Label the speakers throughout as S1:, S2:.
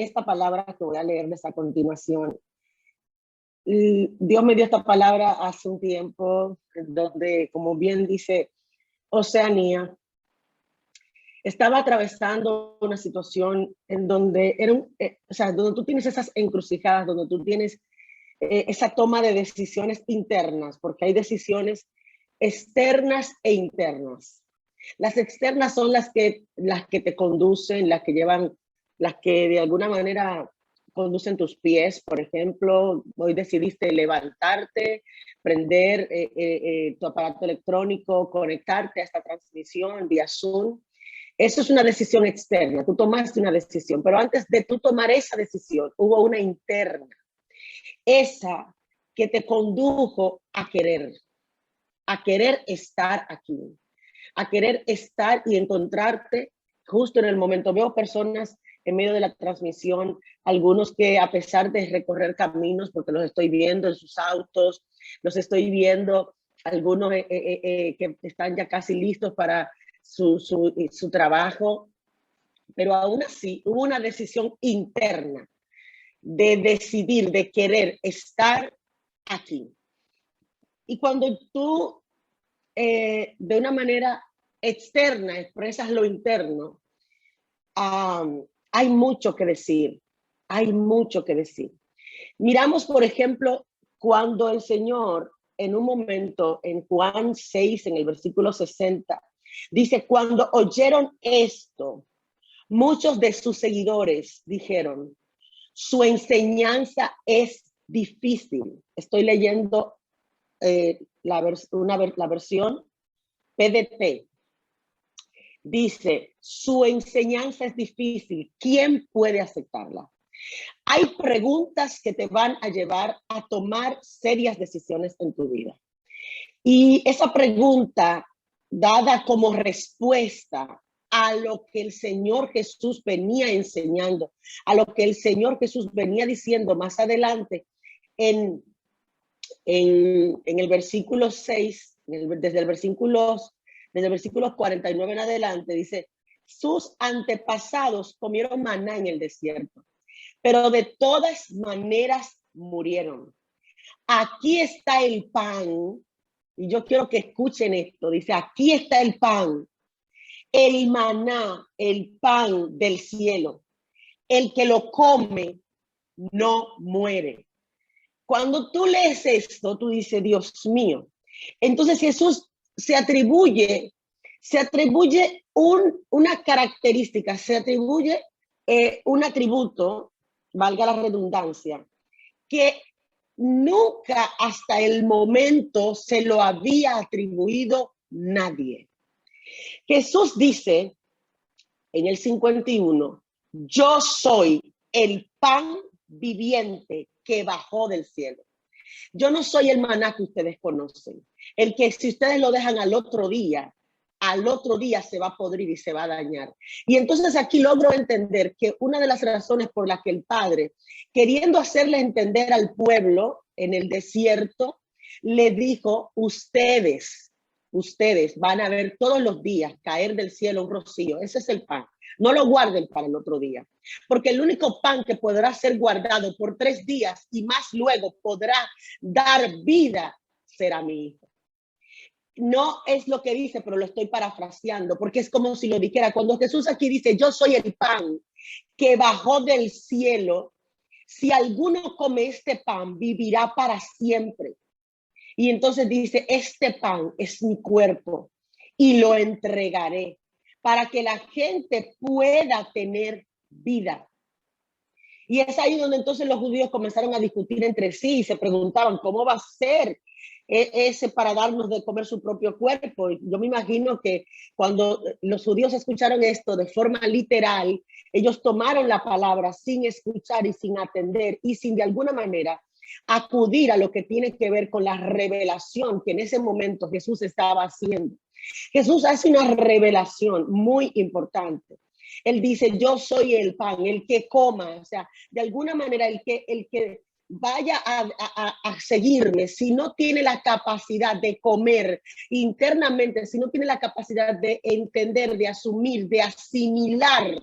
S1: esta palabra que voy a leerles a continuación, Dios me dio esta palabra hace un tiempo, donde, como bien dice Oceanía, estaba atravesando una situación en donde donde tú tienes esas encrucijadas, donde tú tienes esa toma de decisiones internas, porque hay decisiones externas e internas. Las externas son las que te conducen, las que llevan, las que de alguna manera conducen tus pies. Por ejemplo, hoy decidiste levantarte, prender tu aparato electrónico, conectarte a esta transmisión vía Zoom. Eso es una decisión externa, tú tomaste una decisión, pero antes de tú tomar esa decisión, hubo una interna, esa que te condujo a querer estar aquí, a querer estar y encontrarte justo en el momento. Veo personas en medio de la transmisión, algunos que a pesar de recorrer caminos, porque los estoy viendo en sus autos, los estoy viendo, algunos que están ya casi listos para su trabajo, pero aún así hubo una decisión interna de decidir, de querer estar aquí. Y cuando tú de una manera externa expresas lo interno, hay mucho que decir, hay mucho que decir. Miramos, por ejemplo, cuando el Señor, en un momento, en Juan 6, en el versículo 60, dice, cuando oyeron esto, muchos de sus seguidores dijeron, su enseñanza es difícil. Estoy leyendo la versión PDT. Dice, su enseñanza es difícil. ¿Quién puede aceptarla? Hay preguntas que te van a llevar a tomar serias decisiones en tu vida. Y esa pregunta, dada como respuesta a lo que el Señor Jesús venía enseñando, a lo que el Señor Jesús venía diciendo más adelante en el versículo 6, desde el versículo 49 en adelante, dice, sus antepasados comieron maná en el desierto, pero de todas maneras murieron. Aquí está el pan, y yo quiero que escuchen esto, dice, aquí está el pan, el maná, el pan del cielo. El que lo come no muere. Cuando tú lees esto, tú dices, Dios mío. Entonces Jesús se atribuye una característica, se atribuye un atributo, valga la redundancia, que nunca hasta el momento se lo había atribuido nadie. Jesús dice en el 51, yo soy el pan viviente que bajó del cielo. Yo no soy el maná que ustedes conocen, el que si ustedes lo dejan al otro día se va a podrir y se va a dañar. Y entonces aquí logro entender que una de las razones por las que el Padre, queriendo hacerle entender al pueblo en el desierto, le dijo, ustedes van a ver todos los días caer del cielo un rocío. Ese es el pan. No lo guarden para el otro día, porque el único pan que podrá ser guardado por 3 días y más luego podrá dar vida será mi hijo. No es lo que dice, pero lo estoy parafraseando, porque es como si lo dijera. Cuando Jesús aquí dice, yo soy el pan que bajó del cielo, si alguno come este pan, vivirá para siempre. Y entonces dice, este pan es mi cuerpo y lo entregaré para que la gente pueda tener vida. Y es ahí donde entonces los judíos comenzaron a discutir entre sí y se preguntaban, ¿cómo va a ser ese para darnos de comer su propio cuerpo? Yo me imagino que cuando los judíos escucharon esto de forma literal, ellos tomaron la palabra sin escuchar y sin atender y sin de alguna manera acudir a lo que tiene que ver con la revelación que en ese momento Jesús estaba haciendo. Jesús hace una revelación muy importante. Él dice, yo soy el pan, el que coma, o sea, de alguna manera el que vaya a seguirme, si no tiene la capacidad de comer internamente, si no tiene la capacidad de entender, de asumir, de asimilar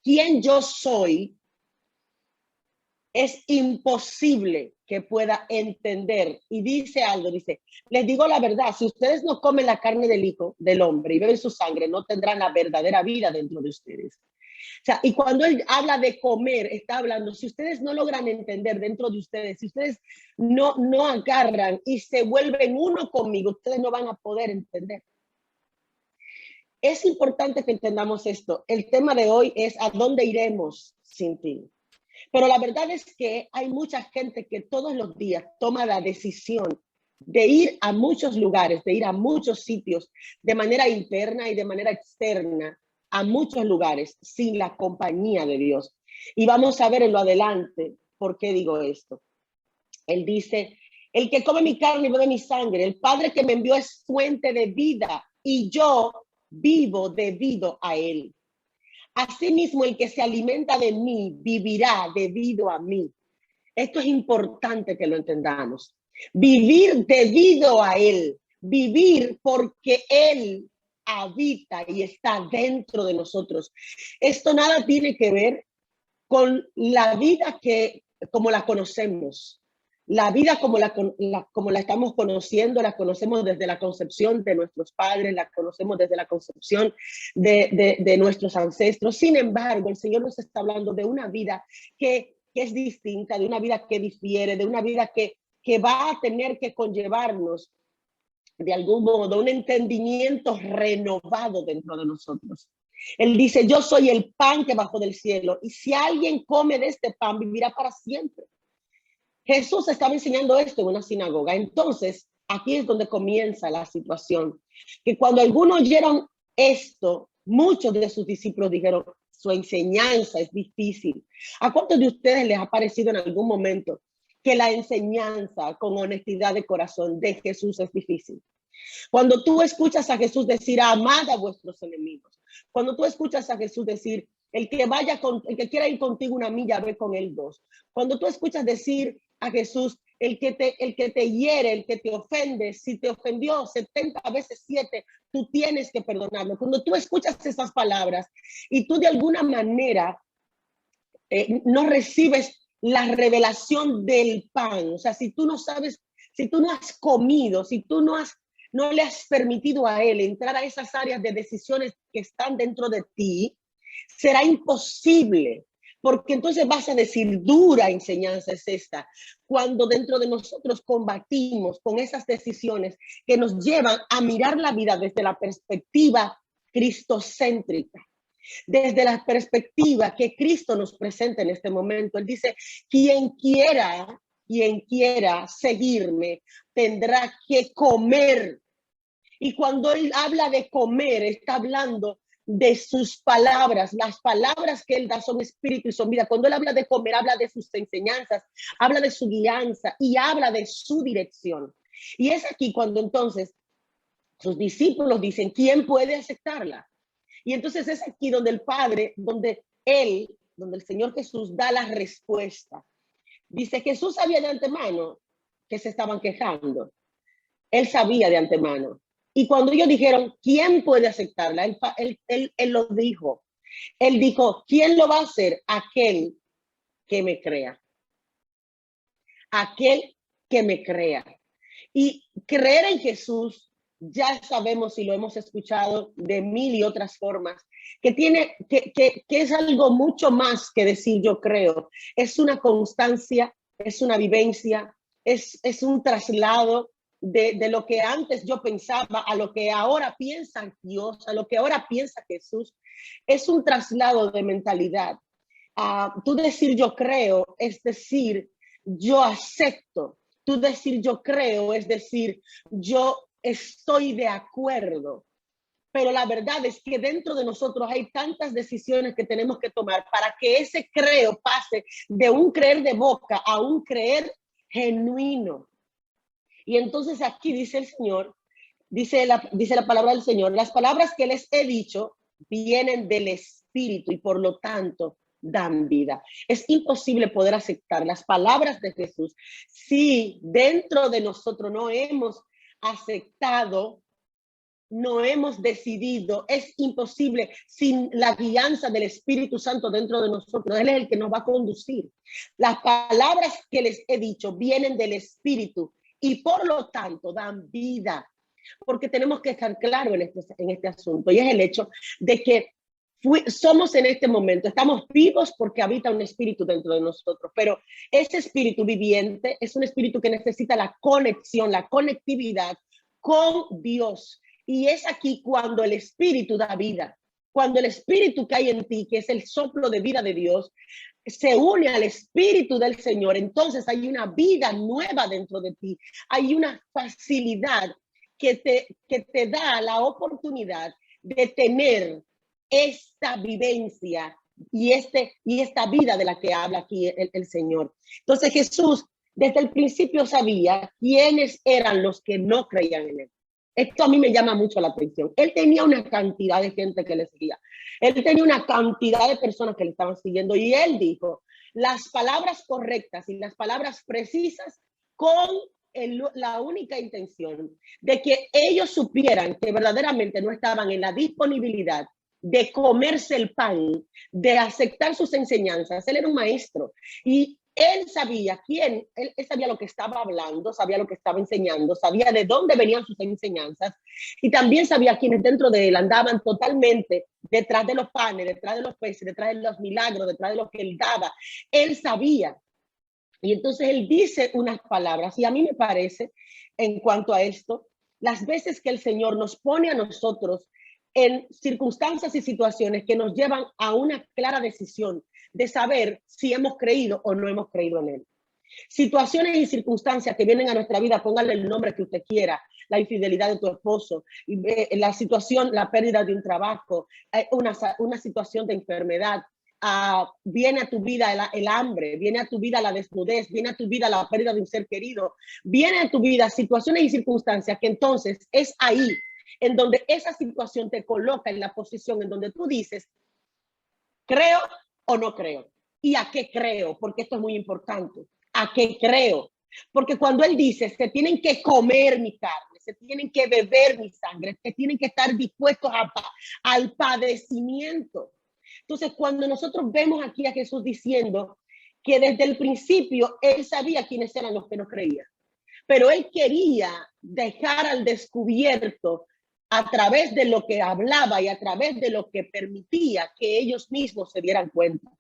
S1: quién yo soy, es imposible que pueda entender. Y dice algo, dice, les digo la verdad, si ustedes no comen la carne del Hijo del Hombre y beben su sangre, no tendrán la verdadera vida dentro de ustedes. O sea, y cuando él habla de comer, está hablando, si ustedes no logran entender dentro de ustedes, si ustedes no agarran y se vuelven uno conmigo, ustedes no van a poder entender. Es importante que entendamos esto. El tema de hoy es ¿a dónde iremos sin ti? Pero la verdad es que hay mucha gente que todos los días toma la decisión de ir a muchos lugares, de ir a muchos sitios, de manera interna y de manera externa, a muchos lugares, sin la compañía de Dios. Y vamos a ver en lo adelante por qué digo esto. Él dice, el que come mi carne y bebe mi sangre, el Padre que me envió es fuente de vida y yo vivo debido a él. Asimismo, el que se alimenta de mí vivirá debido a mí. Esto es importante que lo entendamos. Vivir debido a él, vivir porque él habita y está dentro de nosotros. Esto nada tiene que ver con la vida como la conocemos. La vida como la estamos conociendo, la conocemos desde la concepción de nuestros padres, la conocemos desde la concepción de nuestros ancestros. Sin embargo, el Señor nos está hablando de una vida que es distinta, de una vida que difiere, de una vida que va a tener que conllevarnos de algún modo un entendimiento renovado dentro de nosotros. Él dice, yo soy el pan que bajó del cielo y si alguien come de este pan vivirá para siempre. Jesús estaba enseñando esto en una sinagoga. Entonces, aquí es donde comienza la situación. Que cuando algunos oyeron esto, muchos de sus discípulos dijeron, su enseñanza es difícil. ¿A cuántos de ustedes les ha parecido en algún momento que la enseñanza con honestidad de corazón de Jesús es difícil? Cuando tú escuchas a Jesús decir, amad a vuestros enemigos. Cuando tú escuchas a Jesús decir, el que quiera ir contigo una milla, ve con él dos. Cuando tú escuchas decir a Jesús, el que te hiere, el que te ofende, si te ofendió 70 veces 7, tú tienes que perdonarlo. Cuando tú escuchas esas palabras y tú de alguna manera no recibes la revelación del pan, o sea, si tú no sabes, si tú no has comido, si tú no le has permitido a él entrar a esas áreas de decisiones que están dentro de ti, será imposible, porque entonces vas a decir, dura enseñanza es esta, cuando dentro de nosotros combatimos con esas decisiones que nos llevan a mirar la vida desde la perspectiva cristocéntrica, desde la perspectiva que Cristo nos presenta en este momento. Él dice, quien quiera seguirme tendrá que comer. Y cuando él habla de comer, está hablando de sus palabras. Las palabras que él da son espíritu y son vida. Cuando él habla de comer, habla de sus enseñanzas, habla de su guianza y habla de su dirección. Y es aquí cuando entonces sus discípulos dicen, ¿quién puede aceptarla? Y entonces es aquí donde el Padre, donde el Señor Jesús da la respuesta. Dice, Jesús sabía de antemano que se estaban quejando. Él sabía de antemano. Y cuando ellos dijeron, ¿quién puede aceptarla? Él lo dijo. Él dijo, ¿quién lo va a hacer? Aquel que me crea. Aquel que me crea. Y creer en Jesús, ya sabemos y lo hemos escuchado de mil y otras formas, que es algo mucho más que decir yo creo. Es una constancia, es una vivencia, es un traslado de lo que antes yo pensaba a lo que ahora piensa Dios, a lo que ahora piensa Jesús. Es un traslado de mentalidad. Tú decir yo creo es decir yo acepto. Tú decir yo creo es decir yo estoy de acuerdo. Pero la verdad es que dentro de nosotros hay tantas decisiones que tenemos que tomar para que ese creo pase de un creer de boca a un creer genuino. Y entonces aquí dice el Señor, dice la palabra del Señor, las palabras que les he dicho vienen del Espíritu y por lo tanto dan vida. Es imposible poder aceptar las palabras de Jesús si dentro de nosotros no hemos aceptado no hemos decidido. Es imposible sin la guianza del Espíritu Santo dentro de nosotros. Él es el que nos va a conducir. Las palabras que les he dicho vienen del Espíritu y por lo tanto dan vida. Porque tenemos que estar claros en este asunto. Y es el hecho de que somos en este momento, estamos vivos porque habita un espíritu dentro de nosotros, pero ese espíritu viviente es un espíritu que necesita la conexión, la conectividad con Dios. Y es aquí cuando el espíritu da vida, cuando el espíritu que hay en ti, que es el soplo de vida de Dios, se une al espíritu del Señor, entonces hay una vida nueva dentro de ti, hay una facilidad que te da la oportunidad de tener esta vivencia y esta vida de la que habla aquí el Señor. Entonces Jesús desde el principio sabía quiénes eran los que no creían en él. Esto a mí me llama mucho la atención. Él tenía una cantidad de gente que le seguía. Él tenía una cantidad de personas que le estaban siguiendo y él dijo las palabras correctas y las palabras precisas con la única intención de que ellos supieran que verdaderamente no estaban en la disponibilidad de comerse el pan, de aceptar sus enseñanzas. Él era un maestro y él sabía él sabía lo que estaba hablando, sabía lo que estaba enseñando, sabía de dónde venían sus enseñanzas y también sabía quienes dentro de él andaban totalmente detrás de los panes, detrás de los peces, detrás de los milagros, detrás de lo que él daba. Él sabía. Y entonces él dice unas palabras y a mí me parece, en cuanto a esto, las veces que el Señor nos pone a nosotros en circunstancias y situaciones que nos llevan a una clara decisión de saber si hemos creído o no hemos creído en él. Situaciones y circunstancias que vienen a nuestra vida, póngale el nombre que usted quiera, la infidelidad de tu esposo, la situación, la pérdida de un trabajo, una situación de enfermedad, viene a tu vida el hambre, viene a tu vida la desnudez, viene a tu vida la pérdida de un ser querido, viene a tu vida situaciones y circunstancias que entonces es ahí en donde esa situación te coloca en la posición en donde tú dices, ¿creo o no creo? ¿Y a qué creo? Porque esto es muy importante. ¿A qué creo? Porque cuando él dice, se tienen que comer mi carne, se tienen que beber mi sangre, se tienen que estar dispuestos al padecimiento. Entonces, cuando nosotros vemos aquí a Jesús diciendo que desde el principio él sabía quiénes eran los que no creían, pero él quería dejar al descubierto a través de lo que hablaba y a través de lo que permitía que ellos mismos se dieran cuenta.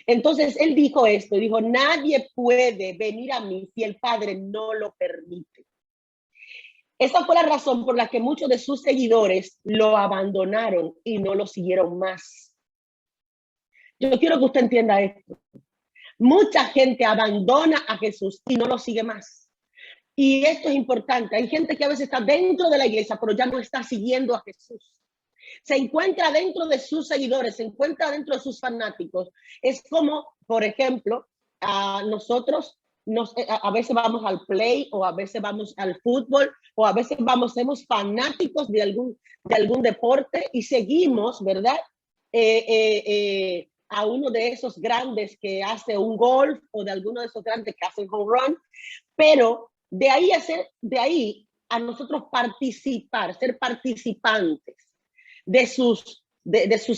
S1: Entonces él dijo esto, dijo, nadie puede venir a mí si el Padre no lo permite. Esa fue la razón por la que muchos de sus seguidores lo abandonaron y no lo siguieron más. Yo quiero que usted entienda esto. Mucha gente abandona a Jesús y no lo sigue más. Y esto es importante. Hay gente que a veces está dentro de la iglesia, pero ya no está siguiendo a Jesús. Se encuentra dentro de sus seguidores, se encuentra dentro de sus fanáticos. Es como, por ejemplo, nosotros a veces vamos al play o a veces vamos al fútbol o a veces somos fanáticos de algún deporte y seguimos, ¿verdad? A uno de esos grandes que hace un golf o de alguno de esos grandes que hace un home run, pero de ahí a nosotros participar, ser participantes de sus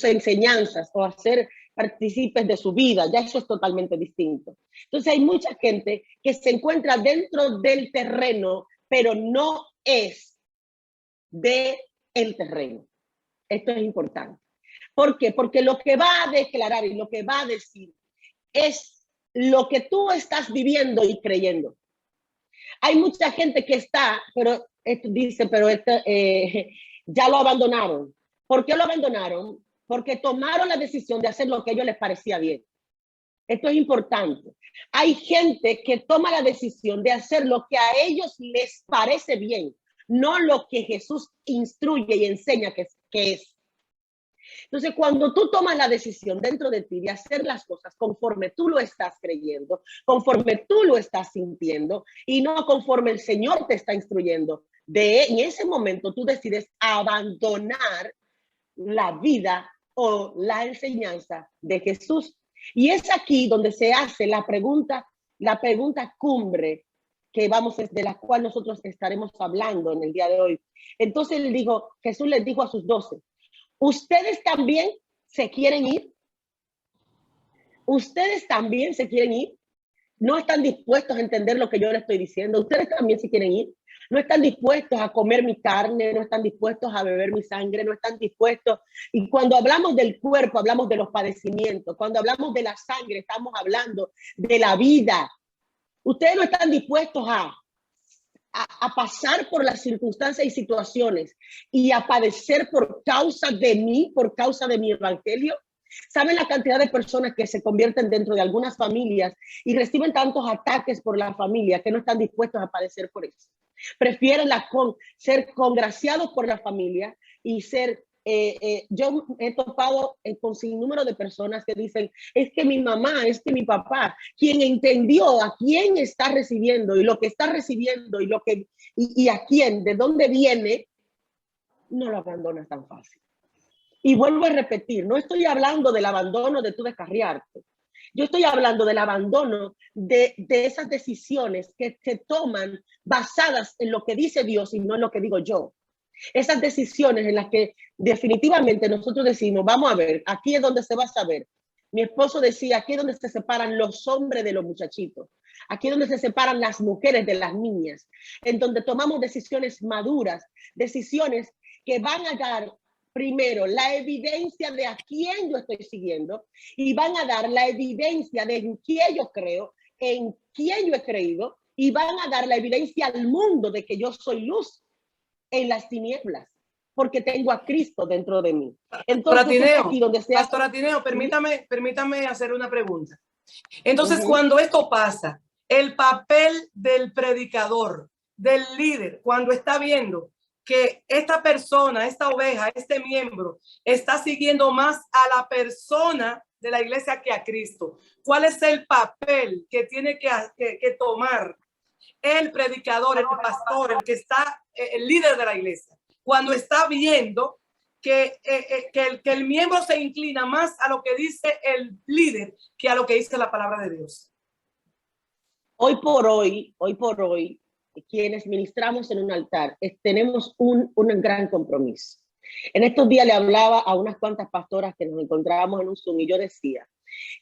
S1: enseñanzas o hacer partícipes de su vida, ya eso es totalmente distinto. Entonces hay mucha gente que se encuentra dentro del terreno, pero no es del terreno. Esto es importante. ¿Por qué? Porque lo que va a declarar y lo que va a decir es lo que tú estás viviendo y creyendo. Hay mucha gente que está, pero ya lo abandonaron. ¿Por qué lo abandonaron? Porque tomaron la decisión de hacer lo que a ellos les parecía bien. Esto es importante. Hay gente que toma la decisión de hacer lo que a ellos les parece bien, no lo que Jesús instruye y enseña que es. Entonces, cuando tú tomas la decisión dentro de ti de hacer las cosas conforme tú lo estás creyendo, conforme tú lo estás sintiendo y no conforme el Señor te está instruyendo, en ese momento tú decides abandonar la vida o la enseñanza de Jesús. Y es aquí donde se hace la pregunta cumbre de la cual nosotros estaremos hablando en el día de hoy. Entonces Jesús les dijo a sus 12, ¿ustedes también se quieren ir? ¿Ustedes también se quieren ir? ¿No están dispuestos a entender lo que yo les estoy diciendo? ¿Ustedes también se quieren ir? ¿No están dispuestos a comer mi carne? ¿No están dispuestos a beber mi sangre? ¿No están dispuestos? Y cuando hablamos del cuerpo, hablamos de los padecimientos. Cuando hablamos de la sangre, estamos hablando de la vida. Ustedes no están dispuestos a pasar por las circunstancias y situaciones y a padecer por causa de mí, por causa de mi evangelio. ¿Saben la cantidad de personas que se convierten dentro de algunas familias y reciben tantos ataques por la familia que no están dispuestos a padecer por eso? Prefieren ser congraciados por la familia y ser... yo he topado con sinnúmero de personas que dicen, es que mi mamá, es que mi papá, quien entendió a quién está recibiendo y lo que está recibiendo y a quién, de dónde viene, no lo abandona tan fácil. Y vuelvo a repetir, no estoy hablando del abandono de tú descarriarte. Yo estoy hablando del abandono de esas decisiones que se toman basadas en lo que dice Dios y no en lo que digo yo. Esas decisiones en las que definitivamente nosotros decimos, vamos a ver, aquí es donde se va a saber. Mi esposo decía, aquí es donde se separan los hombres de los muchachitos. Aquí es donde se separan las mujeres de las niñas. En donde tomamos decisiones maduras, decisiones que van a dar primero la evidencia de a quién yo estoy siguiendo y van a dar la evidencia de en quién yo creo, en quién yo he creído y van a dar la evidencia al mundo de que yo soy luz en las tinieblas porque tengo a Cristo dentro de mí. Entonces,
S2: Pastor Atineo, permítame hacer una pregunta. Entonces, cuando esto pasa, el papel del predicador, del líder, cuando está viendo que esta persona, esta oveja, este miembro, está siguiendo más a la persona de la iglesia que a Cristo, ¿cuál es el papel que tiene que tomar el predicador, el pastor, el que está, el líder de la iglesia, cuando está viendo que el miembro se inclina más a lo que dice el líder que a lo que dice la palabra de Dios?
S1: Hoy por hoy, quienes ministramos en un altar, tenemos un gran compromiso. En estos días le hablaba a unas cuantas pastoras que nos encontrábamos en un Zoom y yo decía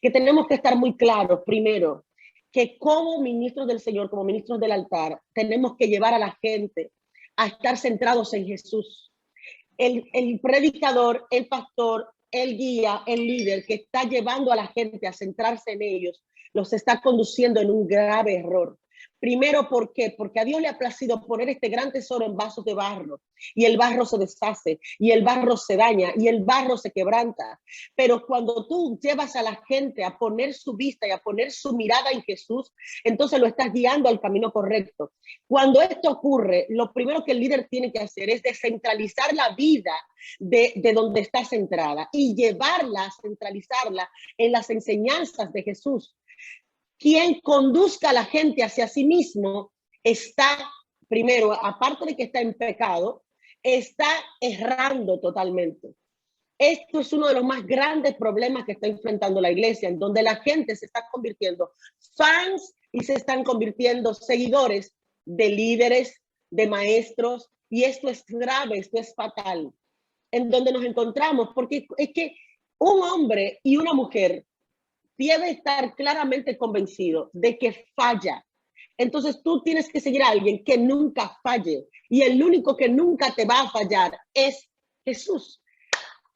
S1: que tenemos que estar muy claros, primero, que como ministros del Señor, como ministros del altar, tenemos que llevar a la gente a estar centrados en Jesús. El predicador, el pastor, el guía, el líder que está llevando a la gente a centrarse en ellos, los está conduciendo en un grave error. Primero, ¿por qué? Porque a Dios le ha placido poner este gran tesoro en vasos de barro y el barro se deshace y el barro se daña y el barro se quebranta. Pero cuando tú llevas a la gente a poner su vista y a poner su mirada en Jesús, entonces lo estás guiando al camino correcto. Cuando esto ocurre, lo primero que el líder tiene que hacer es descentralizar la vida de donde está centrada y llevarla, centralizarla en las enseñanzas de Jesús. Quien conduzca a la gente hacia sí mismo está, primero, aparte de que está en pecado, está errando totalmente. Esto es uno de los más grandes problemas que está enfrentando la iglesia, en donde la gente se está convirtiendo fans y se están convirtiendo seguidores de líderes, de maestros, y esto es grave, esto es fatal. En donde nos encontramos, porque es que un hombre y una mujer debe estar claramente convencido de que falla. Entonces tú tienes que seguir a alguien que nunca falle. Y el único que nunca te va a fallar es Jesús.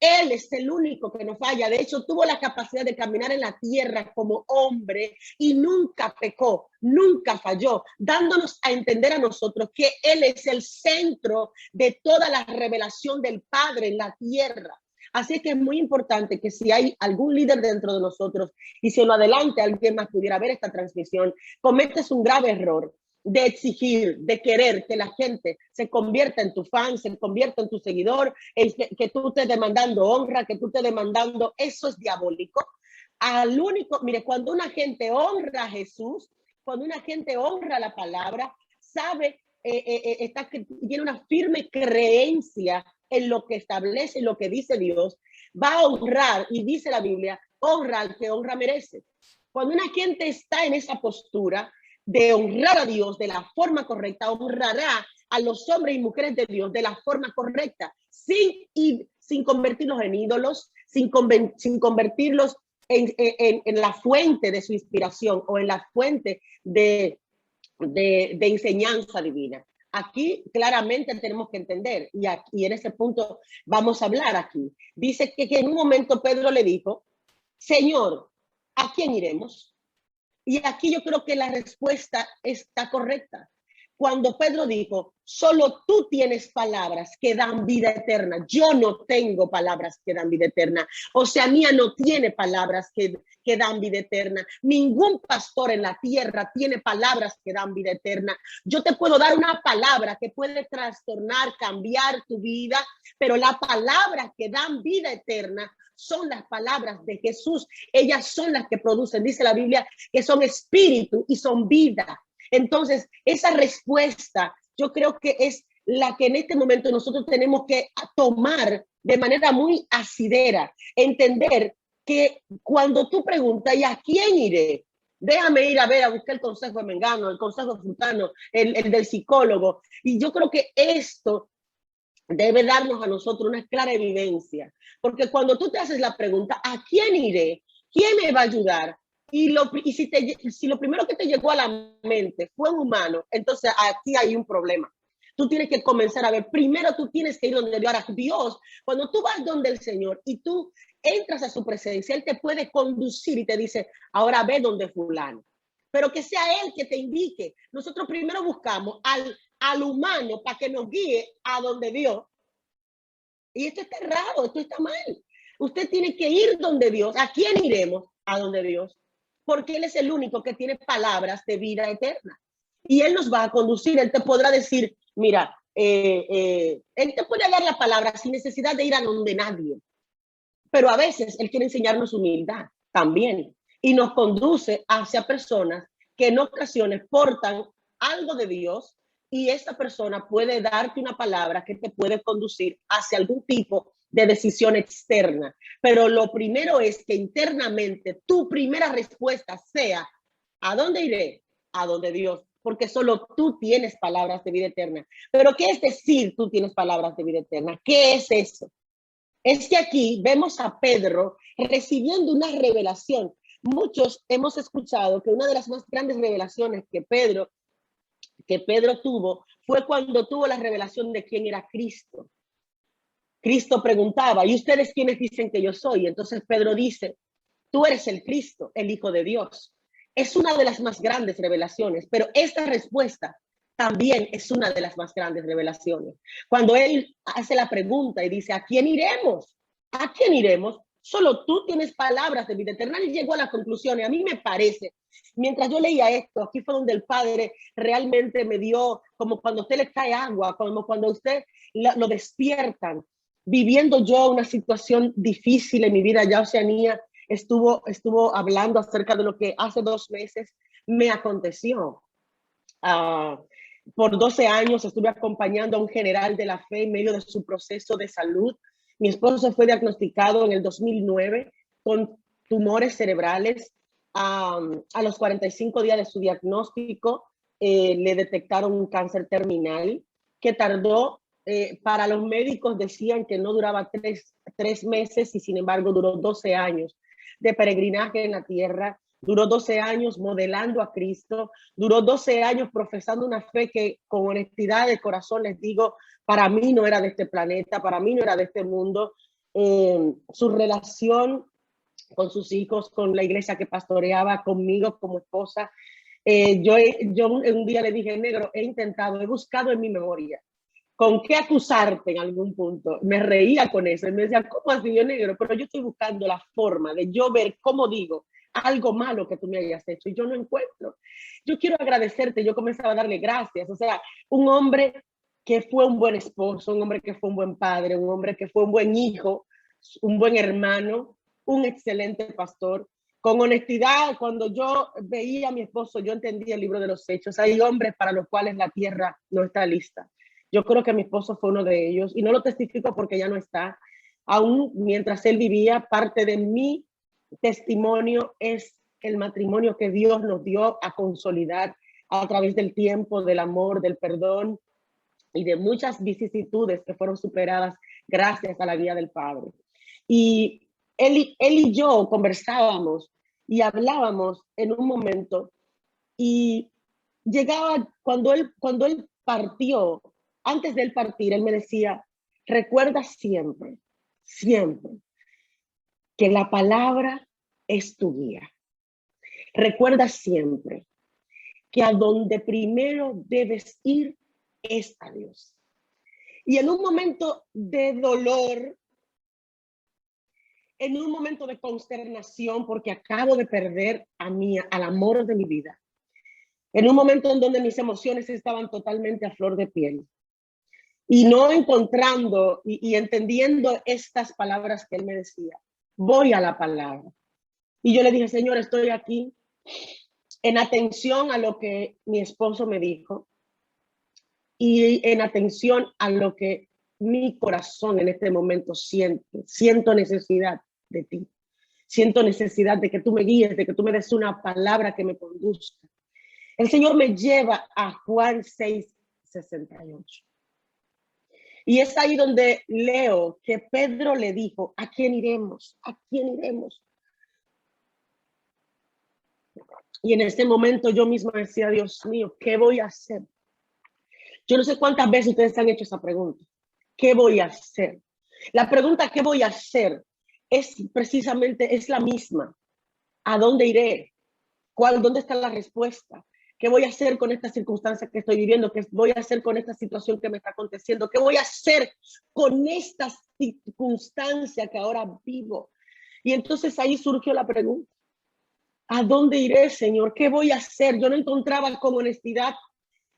S1: Él es el único que no falla. De hecho, tuvo la capacidad de caminar en la tierra como hombre y nunca pecó, nunca falló, dándonos a entender a nosotros que Él es el centro de toda la revelación del Padre en la tierra. Así que es muy importante que si hay algún líder dentro de nosotros y si en lo adelante alguien más pudiera ver esta transmisión, cometes un grave error de exigir, de querer que la gente se convierta en tu fan, se convierta en tu seguidor, que tú estés demandando honra, que tú estés demandando, eso es diabólico. Al único, mire, cuando una gente honra a Jesús, cuando una gente honra la palabra, sabe, tiene una firme creencia en lo que establece, en lo que dice Dios, va a honrar, y dice la Biblia, honra al que honra merece. Cuando una gente está en esa postura, de honrar a Dios de la forma correcta, honrará a los hombres y mujeres de Dios de la forma correcta, sin convertirlos en ídolos, sin convertirlos en la fuente de su inspiración o en la fuente de enseñanza divina. Aquí claramente tenemos que entender, y en ese punto vamos a hablar aquí. Dice que en un momento Pedro le dijo, Señor, ¿a quién iremos? Y aquí yo creo que la respuesta está correcta. Cuando Pedro dijo, solo tú tienes palabras que dan vida eterna. Yo no tengo palabras que dan vida eterna. Oceanía no tiene palabras que dan vida eterna. Ningún pastor en la tierra tiene palabras que dan vida eterna. Yo te puedo dar una palabra que puede trastornar, cambiar tu vida, pero la palabra que dan vida eterna son las palabras de Jesús. Ellas son las que producen, dice la Biblia, que son espíritu y son vida. Entonces, esa respuesta yo creo que es la que en este momento nosotros tenemos que tomar de manera muy asidera. Entender que cuando tú preguntas, ¿y a quién iré? Déjame ir a ver, a buscar el consejo de Mengano, el consejo de Fulano, el del psicólogo. Y yo creo que esto debe darnos a nosotros una clara evidencia. Porque cuando tú te haces la pregunta, ¿a quién iré? ¿Quién me va a ayudar? Y si lo primero que te llegó a la mente fue un humano, entonces aquí hay un problema. Tú tienes que comenzar a ver, primero tú tienes que ir donde Dios. Ahora, Dios, cuando tú vas donde el Señor y tú entras a su presencia, Él te puede conducir y te dice, ahora ve donde fulano. Pero que sea Él que te indique. Nosotros primero buscamos al humano para que nos guíe a donde Dios. Y esto está errado, esto está mal. Usted tiene que ir donde Dios. ¿A quién iremos? A donde Dios. Porque Él es el único que tiene palabras de vida eterna. Y Él nos va a conducir. Él te podrá decir, mira, Él te puede dar la palabra sin necesidad de ir a donde nadie. Pero a veces Él quiere enseñarnos humildad también. Y nos conduce hacia personas que en ocasiones portan algo de Dios, y esa persona puede darte una palabra que te puede conducir hacia algún tipo de decisión externa. Pero lo primero es que internamente tu primera respuesta sea, ¿a dónde iré? A donde Dios, porque solo tú tienes palabras de vida eterna. Pero ¿qué es decir tú tienes palabras de vida eterna? ¿Qué es eso? Es que aquí vemos a Pedro recibiendo una revelación. Muchos hemos escuchado que una de las más grandes revelaciones que Pedro tuvo fue cuando tuvo la revelación de quién era Cristo. Cristo preguntaba, ¿y ustedes quiénes dicen que yo soy? Entonces Pedro dice, tú eres el Cristo, el Hijo de Dios. Es una de las más grandes revelaciones, pero esta respuesta también es una de las más grandes revelaciones. Cuando él hace la pregunta y dice, ¿a quién iremos? ¿A quién iremos? Solo tú tienes palabras de vida eterna. Y llegó a la conclusión, y a mí me parece, mientras yo leía esto, aquí fue donde el Padre realmente me dio, como cuando usted le cae agua, como cuando usted lo despiertan. Viviendo yo una situación difícil en mi vida, ya Oceanía estuvo hablando acerca de lo que hace 2 meses me aconteció. Por 12 años estuve acompañando a un general de la fe en medio de su proceso de salud. Mi esposo fue diagnosticado en el 2009 con tumores cerebrales. A los 45 días de su diagnóstico, le detectaron un cáncer terminal que tardó, para los médicos decían que no duraba 3 meses, y sin embargo duró 12 años de peregrinaje en la tierra. Duró 12 años modelando a Cristo, duró 12 años profesando una fe que con honestidad de corazón les digo, para mí no era de este planeta, para mí no era de este mundo. Su relación con sus hijos, con la iglesia que pastoreaba, conmigo como esposa. Yo un día le dije, negro, he buscado en mi memoria con qué acusarte en algún punto. Me reía con eso y me decía, ¿cómo así, yo, negro? Pero yo estoy buscando la forma de yo ver cómo digo algo malo que tú me hayas hecho y yo no encuentro. Yo quiero agradecerte. Yo comenzaba a darle gracias. O sea, un hombre que fue un buen esposo, un hombre que fue un buen padre, un hombre que fue un buen hijo, un buen hermano, un excelente pastor. Con honestidad, cuando yo veía a mi esposo, yo entendía el libro de los Hechos. Hay hombres para los cuales la tierra no está lista. Yo creo que mi esposo fue uno de ellos, y no lo testifico porque ya no está. Aún mientras él vivía, parte de mi testimonio es el matrimonio que Dios nos dio a consolidar. a través del tiempo, del amor, del perdón y de muchas vicisitudes que fueron superadas gracias a la guía del Padre. Y él y yo conversábamos y hablábamos en un momento y llegaba cuando él partió, antes de él partir, él me decía, recuerda siempre, siempre que la palabra es tu guía. Recuerda siempre que a donde primero debes ir es a Dios. Y en un momento de dolor, en un momento de consternación, porque acabo de perder al amor de mi vida, en un momento en donde mis emociones estaban totalmente a flor de piel, y no encontrando y entendiendo estas palabras que él me decía, voy a la palabra. Y yo le dije, Señor, estoy aquí en atención a lo que mi esposo me dijo y en atención a lo que mi corazón en este momento siente. Siento necesidad de ti. Siento necesidad de que tú me guíes, de que tú me des una palabra que me conduzca. El Señor me lleva a Juan 6:68. Y es ahí donde leo que Pedro le dijo, ¿a quién iremos? ¿A quién iremos? Y en este momento yo misma decía, Dios mío, ¿qué voy a hacer? Yo no sé cuántas veces ustedes han hecho esa pregunta. ¿Qué voy a hacer? La pregunta ¿qué voy a hacer? Es precisamente, es la misma. ¿A dónde iré? ¿Dónde está la respuesta? ¿Qué voy a hacer con esta circunstancia que estoy viviendo? ¿Qué voy a hacer con esta situación que me está aconteciendo? ¿Qué voy a hacer con esta circunstancia que ahora vivo? Y entonces ahí surgió la pregunta. ¿A dónde iré, Señor? ¿Qué voy a hacer? Yo no encontraba con honestidad.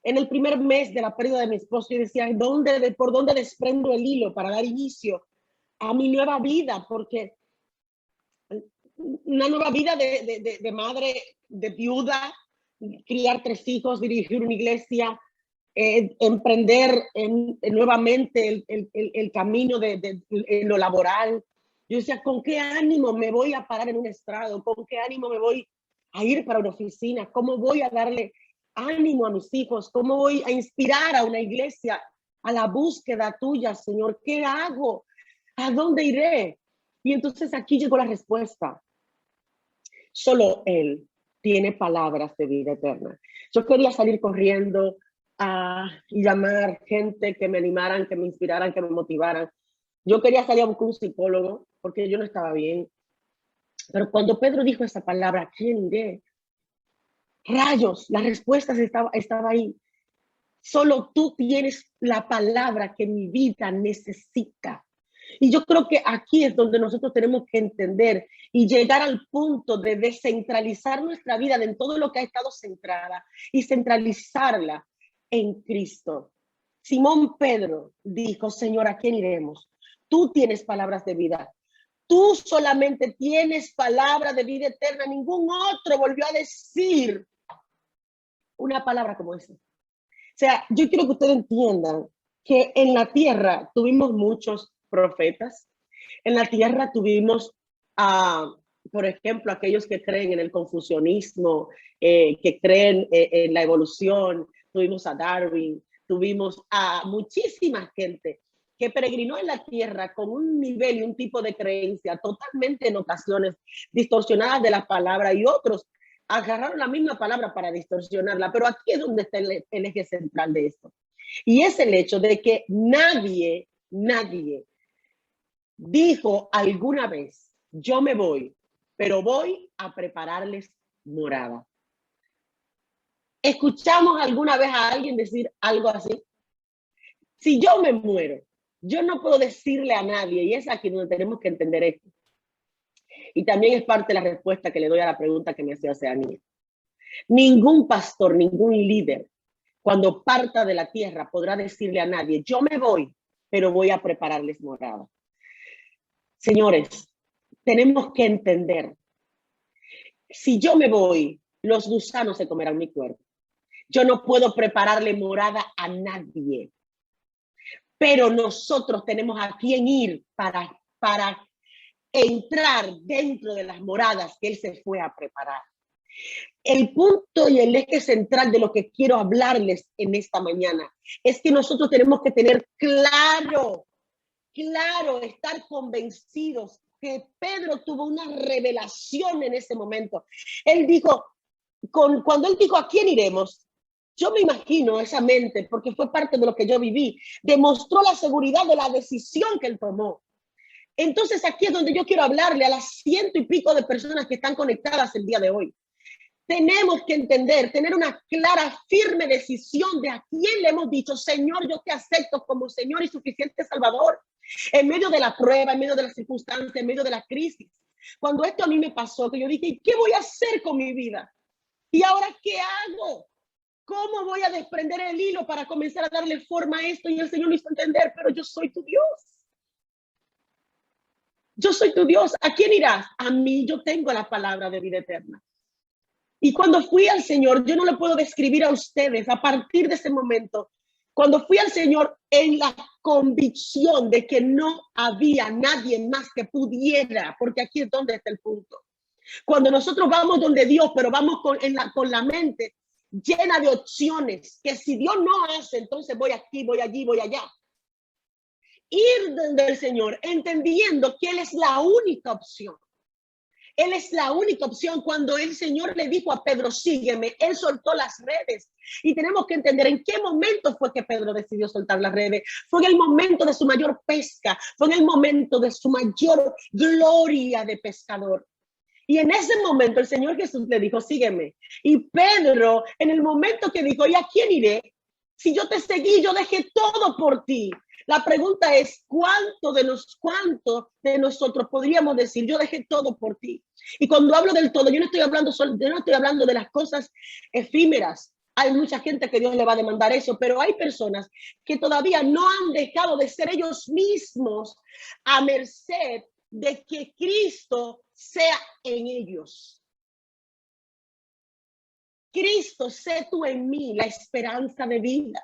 S1: En el primer mes de la pérdida de mi esposo, yo decía, ¿por dónde desprendo el hilo para dar inicio a mi nueva vida? Porque una nueva vida de madre, de viuda, criar 3 hijos, dirigir una iglesia, emprender nuevamente el camino de lo laboral. Yo decía, ¿con qué ánimo me voy a parar en un estrado? ¿Con qué ánimo me voy a ir para una oficina? ¿Cómo voy a darle ánimo a mis hijos? ¿Cómo voy a inspirar a una iglesia a la búsqueda tuya, Señor? ¿Qué hago? ¿A dónde iré? Y entonces aquí llegó la respuesta. Solo Él tiene palabras de vida eterna. Yo quería salir corriendo y llamar gente que me animaran, que me inspiraran, que me motivaran. Yo quería salir a buscar un psicólogo porque yo no estaba bien. Pero cuando Pedro dijo esa palabra, ¿a quién iré? Rayos, la respuesta estaba ahí. Solo tú tienes la palabra que mi vida necesita. Y yo creo que aquí es donde nosotros tenemos que entender y llegar al punto de descentralizar nuestra vida de todo lo que ha estado centrada y centralizarla en Cristo. Simón Pedro dijo, Señor, ¿a quién iremos? Tú tienes palabras de vida. Tú solamente tienes palabra de vida eterna. Ningún otro volvió a decir una palabra como esa. O sea, yo quiero que ustedes entiendan que en la tierra tuvimos muchos profetas. En la tierra tuvimos, por ejemplo, aquellos que creen en el confucianismo, que creen en la evolución. Tuvimos a Darwin, tuvimos a muchísima gente que peregrinó en la tierra con un nivel y un tipo de creencia totalmente en ocasiones distorsionadas de la palabra, y otros agarraron la misma palabra para distorsionarla, pero aquí es donde está el eje central de esto. Y es el hecho de que nadie dijo alguna vez, yo me voy, pero voy a prepararles morada. ¿Escuchamos alguna vez a alguien decir algo así? Si yo me muero, yo no puedo decirle a nadie, y es aquí donde tenemos que entender esto. Y también es parte de la respuesta que le doy a la pregunta que me hacía Oceanía. Ningún pastor, ningún líder, cuando parta de la tierra, podrá decirle a nadie, yo me voy, pero voy a prepararles morada. Señores, tenemos que entender, si yo me voy, los gusanos se comerán mi cuerpo. Yo no puedo prepararle morada a nadie. Pero nosotros tenemos a quién ir para entrar dentro de las moradas que Él se fue a preparar. El punto y el eje central de lo que quiero hablarles en esta mañana es que nosotros tenemos que tener claro, estar convencidos que Pedro tuvo una revelación en ese momento. Él dijo, cuando él dijo, ¿a quién iremos? Yo me imagino esa mente, porque fue parte de lo que yo viví, demostró la seguridad de la decisión que él tomó. Entonces aquí es donde yo quiero hablarle a las 100 y pico de personas que están conectadas el día de hoy. Tenemos que entender, tener una clara, firme decisión de a quién le hemos dicho, Señor, yo te acepto como Señor y suficiente Salvador, en medio de la prueba, en medio de las circunstancias, en medio de la crisis. Cuando esto a mí me pasó, que yo dije, ¿qué voy a hacer con mi vida? ¿Y ahora qué hago? ¿Cómo voy a desprender el hilo para comenzar a darle forma a esto? Y el Señor me hizo entender, pero yo soy tu Dios. Yo soy tu Dios. ¿A quién irás? A mí, yo tengo la palabra de vida eterna. Y cuando fui al Señor, yo no le puedo describir a ustedes a partir de ese momento, cuando fui al Señor en la convicción de que no había nadie más que pudiera, porque aquí es donde está el punto. Cuando nosotros vamos donde Dios, pero vamos con la mente llena de opciones, que si Dios no hace, entonces voy aquí, voy allí, voy allá. Ir donde el Señor, entendiendo que Él es la única opción. Él es la única opción. Cuando el Señor le dijo a Pedro, sígueme, Él soltó las redes. Y tenemos que entender en qué momento fue que Pedro decidió soltar las redes. Fue en el momento de su mayor pesca. Fue en el momento de su mayor gloria de pescador. Y en ese momento el Señor Jesús le dijo, sígueme. Y Pedro, en el momento que dijo, ¿y a quién iré? Si yo te seguí, yo dejé todo por ti. La pregunta es, ¿cuánto de nosotros podríamos decir, yo dejé todo por ti? Y cuando hablo del todo, yo no estoy hablando de las cosas efímeras. Hay mucha gente que Dios le va a demandar eso, pero hay personas que todavía no han dejado de ser ellos mismos a merced de que Cristo sea en ellos. Cristo, sé tú en mí la esperanza de vida.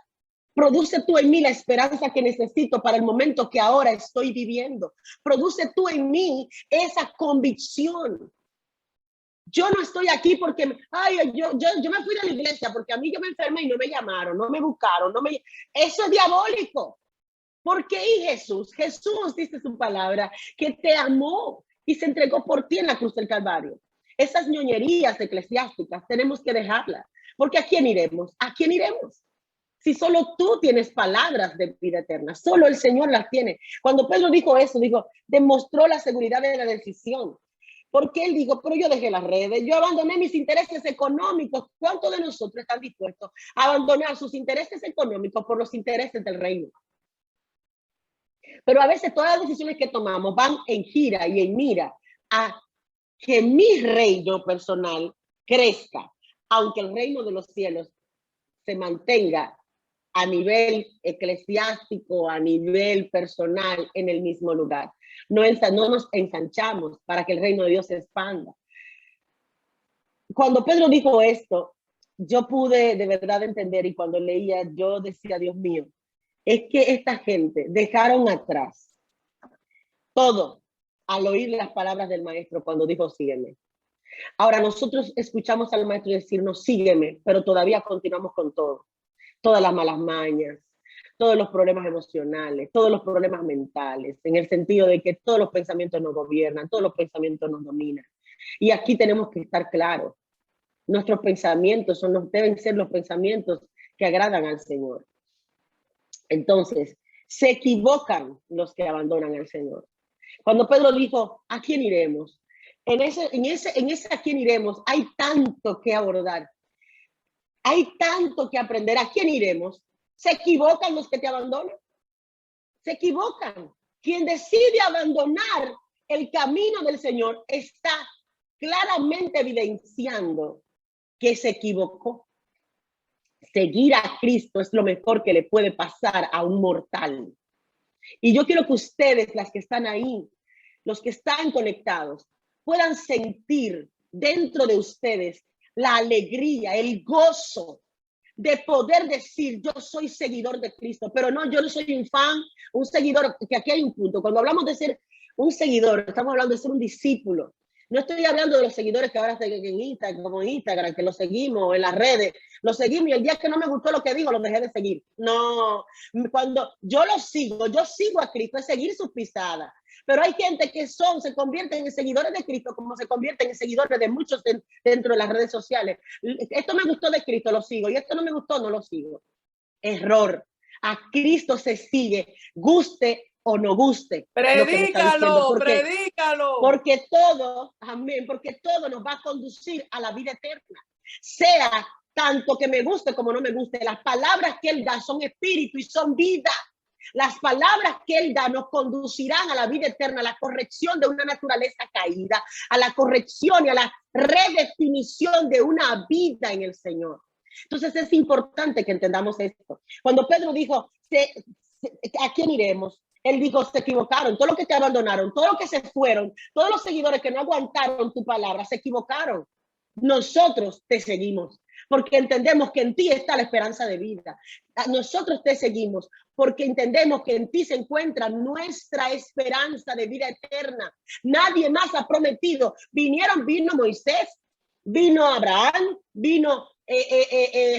S1: Produce tú en mí la esperanza que necesito para el momento que ahora estoy viviendo. Produce tú en mí esa convicción. Yo no estoy aquí porque, yo me fui de la iglesia porque a mí yo me enfermé y no me llamaron, no me buscaron, eso es diabólico. Porque y Jesús dice su palabra, que te amó y se entregó por ti en la cruz del Calvario. Esas ñoñerías eclesiásticas tenemos que dejarlas, porque ¿a quién iremos? ¿A quién iremos? Si solo tú tienes palabras de vida eterna, solo el Señor las tiene. Cuando Pedro dijo eso, demostró la seguridad de la decisión. Porque él dijo, pero yo dejé las redes, yo abandoné mis intereses económicos. ¿Cuántos de nosotros están dispuestos a abandonar sus intereses económicos por los intereses del reino? Pero a veces todas las decisiones que tomamos van en gira y en mira a que mi reino personal crezca, aunque el reino de los cielos se mantenga a nivel eclesiástico, a nivel personal, en el mismo lugar. No nos ensanchamos para que el reino de Dios se expanda. Cuando Pedro dijo esto, yo pude de verdad entender, y cuando leía, yo decía, Dios mío, es que esta gente dejaron atrás todo al oír las palabras del maestro cuando dijo, sígueme. Ahora nosotros escuchamos al maestro decirnos, sígueme, pero todavía continuamos con todo. Todas las malas mañas, todos los problemas emocionales, todos los problemas mentales, en el sentido de que todos los pensamientos nos gobiernan, todos los pensamientos nos dominan. Y aquí tenemos que estar claros. Nuestros pensamientos deben ser los pensamientos que agradan al Señor. Entonces, se equivocan los que abandonan al Señor. Cuando Pedro dijo, ¿a quién iremos? En ese ¿a quién iremos? Hay tanto que abordar. Hay tanto que aprender. ¿A quién iremos? ¿Se equivocan los que te abandonan? Se equivocan. Quien decide abandonar el camino del Señor está claramente evidenciando que se equivocó. Seguir a Cristo es lo mejor que le puede pasar a un mortal. Y yo quiero que ustedes, las que están ahí, los que están conectados, puedan sentir dentro de ustedes la alegría, el gozo de poder decir, yo soy seguidor de Cristo, pero no, yo no soy un fan, un seguidor, que aquí hay un punto. Cuando hablamos de ser un seguidor, estamos hablando de ser un discípulo. No estoy hablando de los seguidores que ahora están en Instagram, como en Instagram, que los seguimos en las redes, los seguimos y el día que no me gustó lo que digo, los dejé de seguir. No, cuando yo sigo a Cristo, es seguir sus pisadas. Pero hay gente que se convierten en seguidores de Cristo, como se convierten en seguidores de muchos dentro de las redes sociales. Esto me gustó de Cristo, lo sigo, y esto no me gustó, no lo sigo. Error. A Cristo se sigue, guste o no guste.
S2: Predícalo, predícalo.
S1: Porque todo, amén, porque todo nos va a conducir a la vida eterna. Sea tanto que me guste como no me guste. Las palabras que Él da son espíritu y son vida. Las palabras que Él da nos conducirán a la vida eterna, a la corrección de una naturaleza caída, a la corrección y a la redefinición de una vida en el Señor. Entonces es importante que entendamos esto. Cuando Pedro dijo, ¿a quién iremos? Él dijo, se equivocaron, todos los que te abandonaron, todos los que se fueron, todos los seguidores que no aguantaron tu palabra, se equivocaron. Nosotros te seguimos, porque entendemos que en ti está la esperanza de vida. Nosotros te seguimos, porque entendemos que en ti se encuentra nuestra esperanza de vida eterna. Nadie más ha prometido. Vino Moisés, vino Abraham, vino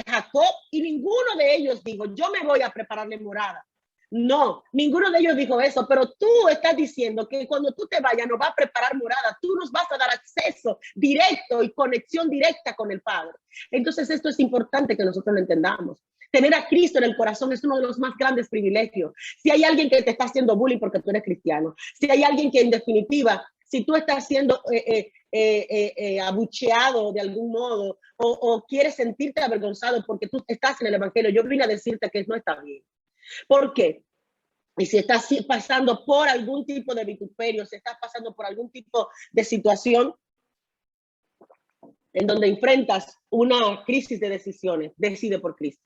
S1: Jacob, y ninguno de ellos dijo, yo me voy a prepararle morada. No, ninguno de ellos dijo eso, pero tú estás diciendo que cuando tú te vayas nos va a preparar morada, tú nos vas a dar acceso directo y conexión directa con el Padre. Entonces esto es importante que nosotros lo entendamos. Tener a Cristo en el corazón es uno de los más grandes privilegios. Si hay alguien que te está haciendo bullying porque tú eres cristiano, si hay alguien que en definitiva, si tú estás siendo abucheado de algún modo o quieres sentirte avergonzado porque tú estás en el evangelio, yo vine a decirte que no está bien. ¿Por qué? Y si estás pasando por algún tipo de vituperio, si estás pasando por algún tipo de situación en donde enfrentas una crisis de decisiones, decide por Cristo.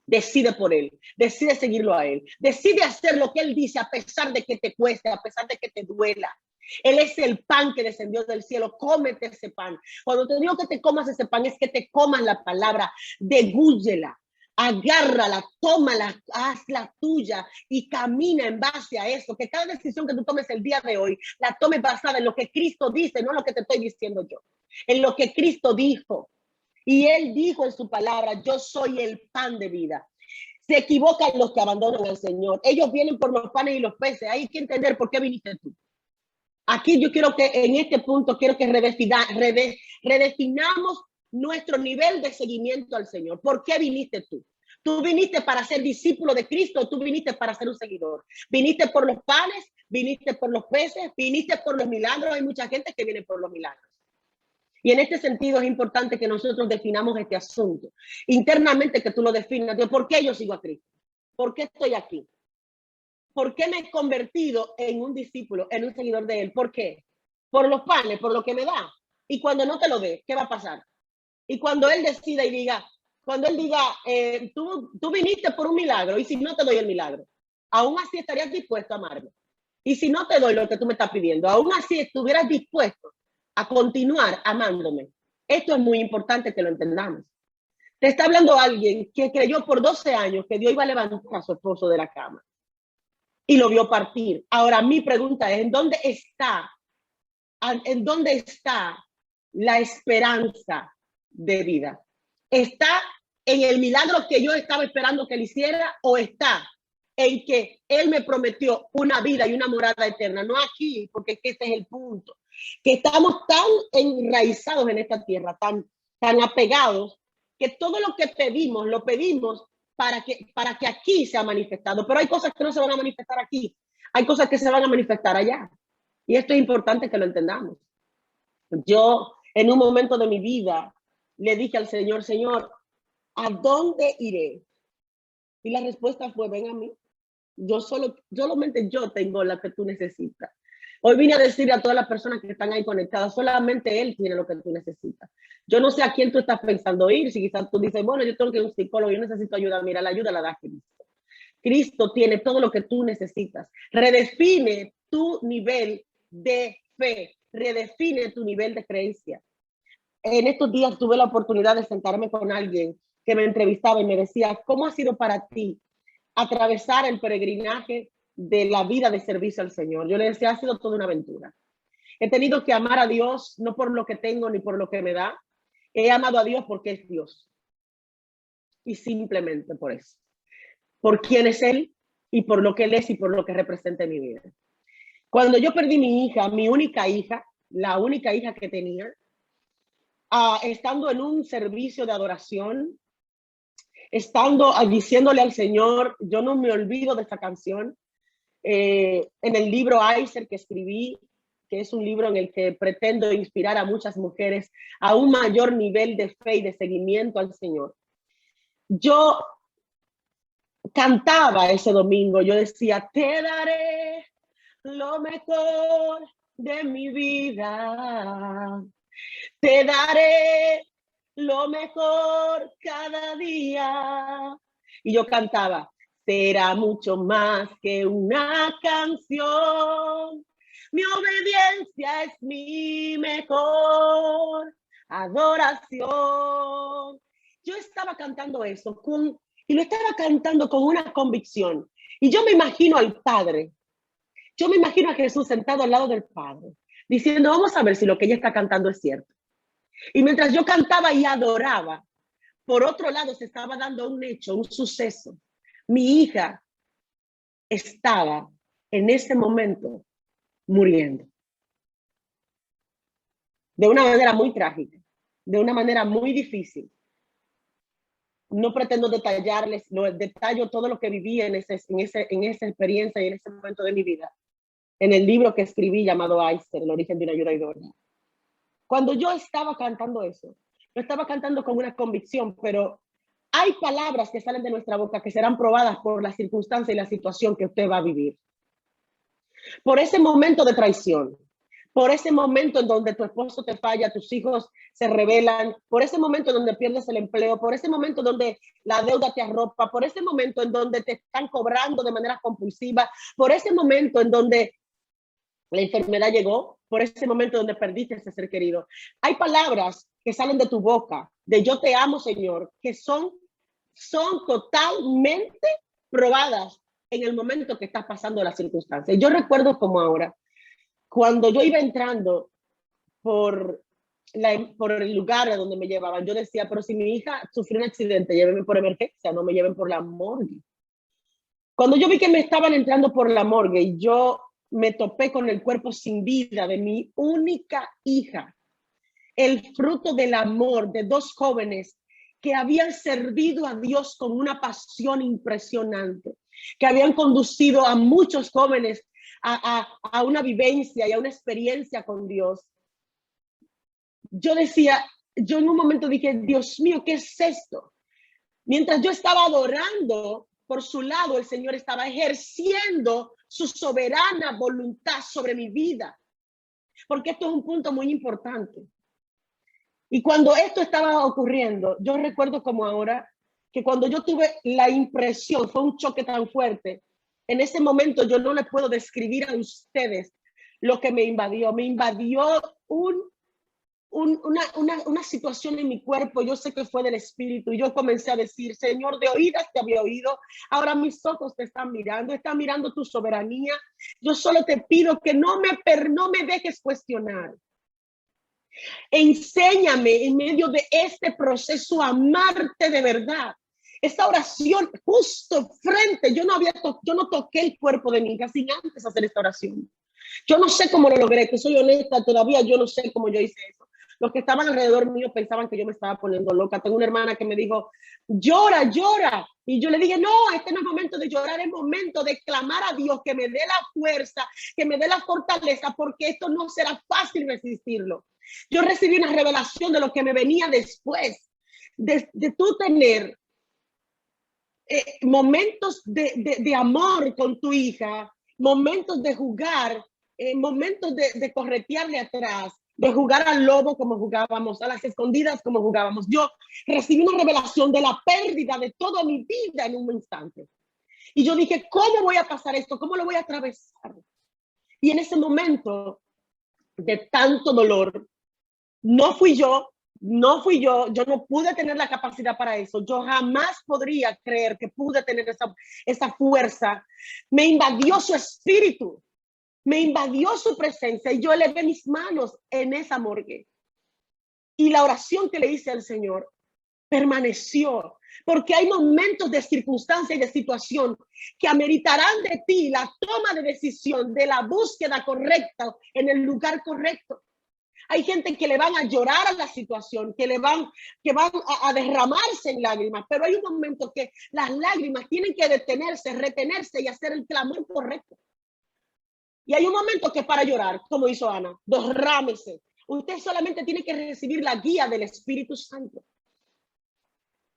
S1: Decide por Él, decide seguirlo a Él, decide hacer lo que Él dice a pesar de que te cueste, a pesar de que te duela. Él es el pan que descendió del cielo, cómete ese pan. Cuando te digo que te comas ese pan es que te comas la palabra, degúyela. Agárrala, tómala, hazla tuya y camina en base a eso. Que cada decisión que tú tomes el día de hoy la tomes basada en lo que Cristo dice, no en lo que te estoy diciendo yo, en lo que Cristo dijo. Y Él dijo en su palabra, yo soy el pan de vida. Se equivocan los que abandonan al Señor. Ellos vienen por los panes y los peces. Hay que entender por qué viniste tú. Aquí yo quiero que en este punto quiero que redefinamos nuestro nivel de seguimiento al Señor. ¿Por qué viniste tú? ¿Tú viniste para ser discípulo de Cristo o tú viniste para ser un seguidor? ¿Viniste por los panes? ¿Viniste por los peces? ¿Viniste por los milagros? Hay mucha gente que viene por los milagros. Y en este sentido es importante que nosotros definamos este asunto. Internamente que tú lo definas. ¿Por qué yo sigo a Cristo? ¿Por qué estoy aquí? ¿Por qué me he convertido en un discípulo, en un seguidor de Él? ¿Por qué? Por los panes, por lo que me da. Y cuando no te lo dé, ¿qué va a pasar? Y cuando Él decida y diga, cuando Él diga, tú viniste por un milagro y si no te doy el milagro, aún así estarías dispuesto a amarme. Y si no te doy lo que tú me estás pidiendo, aún así estuvieras dispuesto a continuar amándome. Esto es muy importante que lo entendamos. Te está hablando alguien que creyó por 12 años que Dios iba a levantar a su esposo de la cama y lo vio partir. Ahora mi pregunta es, ¿en dónde está la esperanza de vida? ¿Está en el milagro que yo estaba esperando que él hiciera o está en que Él me prometió una vida y una morada eterna? No aquí, porque este es el punto. Que estamos tan enraizados en esta tierra, tan apegados, que todo lo que pedimos, lo pedimos para que aquí sea manifestado. Pero hay cosas que no se van a manifestar aquí. Hay cosas que se van a manifestar allá. Y esto es importante que lo entendamos. Yo, en un momento de mi vida, le dije al Señor, Señor, ¿a dónde iré? Y la respuesta fue, ven a mí. Solamente yo tengo la que tú necesitas. Hoy vine a decirle a todas las personas que están ahí conectadas, solamente Él tiene lo que tú necesitas. Yo no sé a quién tú estás pensando ir. Si quizás tú dices, bueno, yo tengo que ir a un psicólogo, yo necesito ayuda. Mira, la ayuda la da Cristo. Cristo tiene todo lo que tú necesitas. Redefine tu nivel de fe. Redefine tu nivel de creencia. En estos días tuve la oportunidad de sentarme con alguien que me entrevistaba y me decía, ¿cómo ha sido para ti atravesar el peregrinaje de la vida de servicio al Señor? Yo le decía, ha sido toda una aventura. He tenido que amar a Dios no por lo que tengo ni por lo que me da. He amado a Dios porque es Dios. Y simplemente por eso. Por quién es Él y por lo que Él es y por lo que representa en mi vida. Cuando yo perdí mi hija, mi única hija, la única hija que tenía, estando en un servicio de adoración, estando diciéndole al Señor, yo no me olvido de esta canción, en el libro Aiser que escribí, que es un libro en el que pretendo inspirar a muchas mujeres a un mayor nivel de fe y de seguimiento al Señor. Yo cantaba ese domingo, yo decía, te daré lo mejor de mi vida, te daré lo mejor cada día. Y yo cantaba, será mucho más que una canción. Mi obediencia es mi mejor adoración. Yo estaba cantando eso y lo estaba cantando con una convicción. Y yo me imagino al Padre. Yo me imagino a Jesús sentado al lado del Padre, diciendo, vamos a ver si lo que ella está cantando es cierto. Y mientras yo cantaba y adoraba, por otro lado se estaba dando un hecho, un suceso. Mi hija estaba en ese momento muriendo. De una manera muy trágica, de una manera muy difícil. No pretendo detallarles, detallo todo lo que viví en esa experiencia y en ese momento de mi vida. En el libro que escribí llamado Aiser, el origen de una ayuda idónea. Cuando yo estaba cantando eso, lo estaba cantando con una convicción, pero hay palabras que salen de nuestra boca que serán probadas por la circunstancia y la situación que usted va a vivir. Por ese momento de traición, por ese momento en donde tu esposo te falla, tus hijos se rebelan, por ese momento en donde pierdes el empleo, por ese momento donde la deuda te arropa, por ese momento en donde te están cobrando de manera compulsiva, por ese momento en donde la enfermedad llegó, por ese momento donde perdiste ese ser querido. Hay palabras que salen de tu boca, de yo te amo, Señor, que son totalmente probadas en el momento que estás pasando las circunstancias. Yo recuerdo como ahora, cuando yo iba entrando por el lugar a donde me llevaban, yo decía, pero si mi hija sufrió un accidente, llévenme por emergencia, no me lleven por la morgue. Cuando yo vi que me estaban entrando por la morgue y yo me topé con el cuerpo sin vida de mi única hija, el fruto del amor de dos jóvenes que habían servido a Dios con una pasión impresionante, que habían conducido a muchos jóvenes a una vivencia y a una experiencia con Dios. Yo decía, yo en un momento dije, Dios mío, ¿qué es esto? Mientras yo estaba adorando, por su lado, el Señor estaba ejerciendo su soberana voluntad sobre mi vida. Porque esto es un punto muy importante. Y cuando esto estaba ocurriendo, yo recuerdo como ahora que cuando yo tuve la impresión, fue un choque tan fuerte, en ese momento yo no les puedo describir a ustedes lo que me invadió. Me invadió una situación en mi cuerpo, yo sé que fue del Espíritu, y yo comencé a decir, Señor, de oídas te había oído, ahora mis ojos te están mirando tu soberanía, yo solo te pido que no me dejes cuestionar. Enséñame en medio de este proceso a amarte de verdad. Esta oración justo frente, yo no toqué el cuerpo de mi hija sin antes hacer esta oración. Yo no sé cómo lo logré, que soy honesta, todavía yo no sé cómo yo hice eso. Los que estaban alrededor mío pensaban que yo me estaba poniendo loca. Tengo una hermana que me dijo, llora, llora. Y yo le dije, no, este no es momento de llorar, es momento de clamar a Dios que me dé la fuerza, que me dé la fortaleza, porque esto no será fácil resistirlo. Yo recibí una revelación de lo que me venía después, de tú tener momentos de amor con tu hija, momentos de jugar, momentos de corretearle atrás, de jugar al lobo como jugábamos, a las escondidas como jugábamos. Yo recibí una revelación de la pérdida de toda mi vida en un instante. Y yo dije, ¿cómo voy a pasar esto? ¿Cómo lo voy a atravesar? Y en ese momento de tanto dolor, no fui yo, yo no pude tener la capacidad para eso, yo jamás podría creer que pude tener esa fuerza. Me invadió su espíritu Me invadió su presencia y yo elevé mis manos en esa morgue. Y la oración que le hice al Señor permaneció, porque hay momentos de circunstancia y de situación que ameritarán de ti la toma de decisión, de la búsqueda correcta en el lugar correcto. Hay gente que le van a llorar a la situación, que van a derramarse en lágrimas, pero hay un momento que las lágrimas tienen que detenerse, retenerse y hacer el clamor correcto. Y hay un momento que para llorar, como hizo Ana, derrámese. Usted solamente tiene que recibir la guía del Espíritu Santo.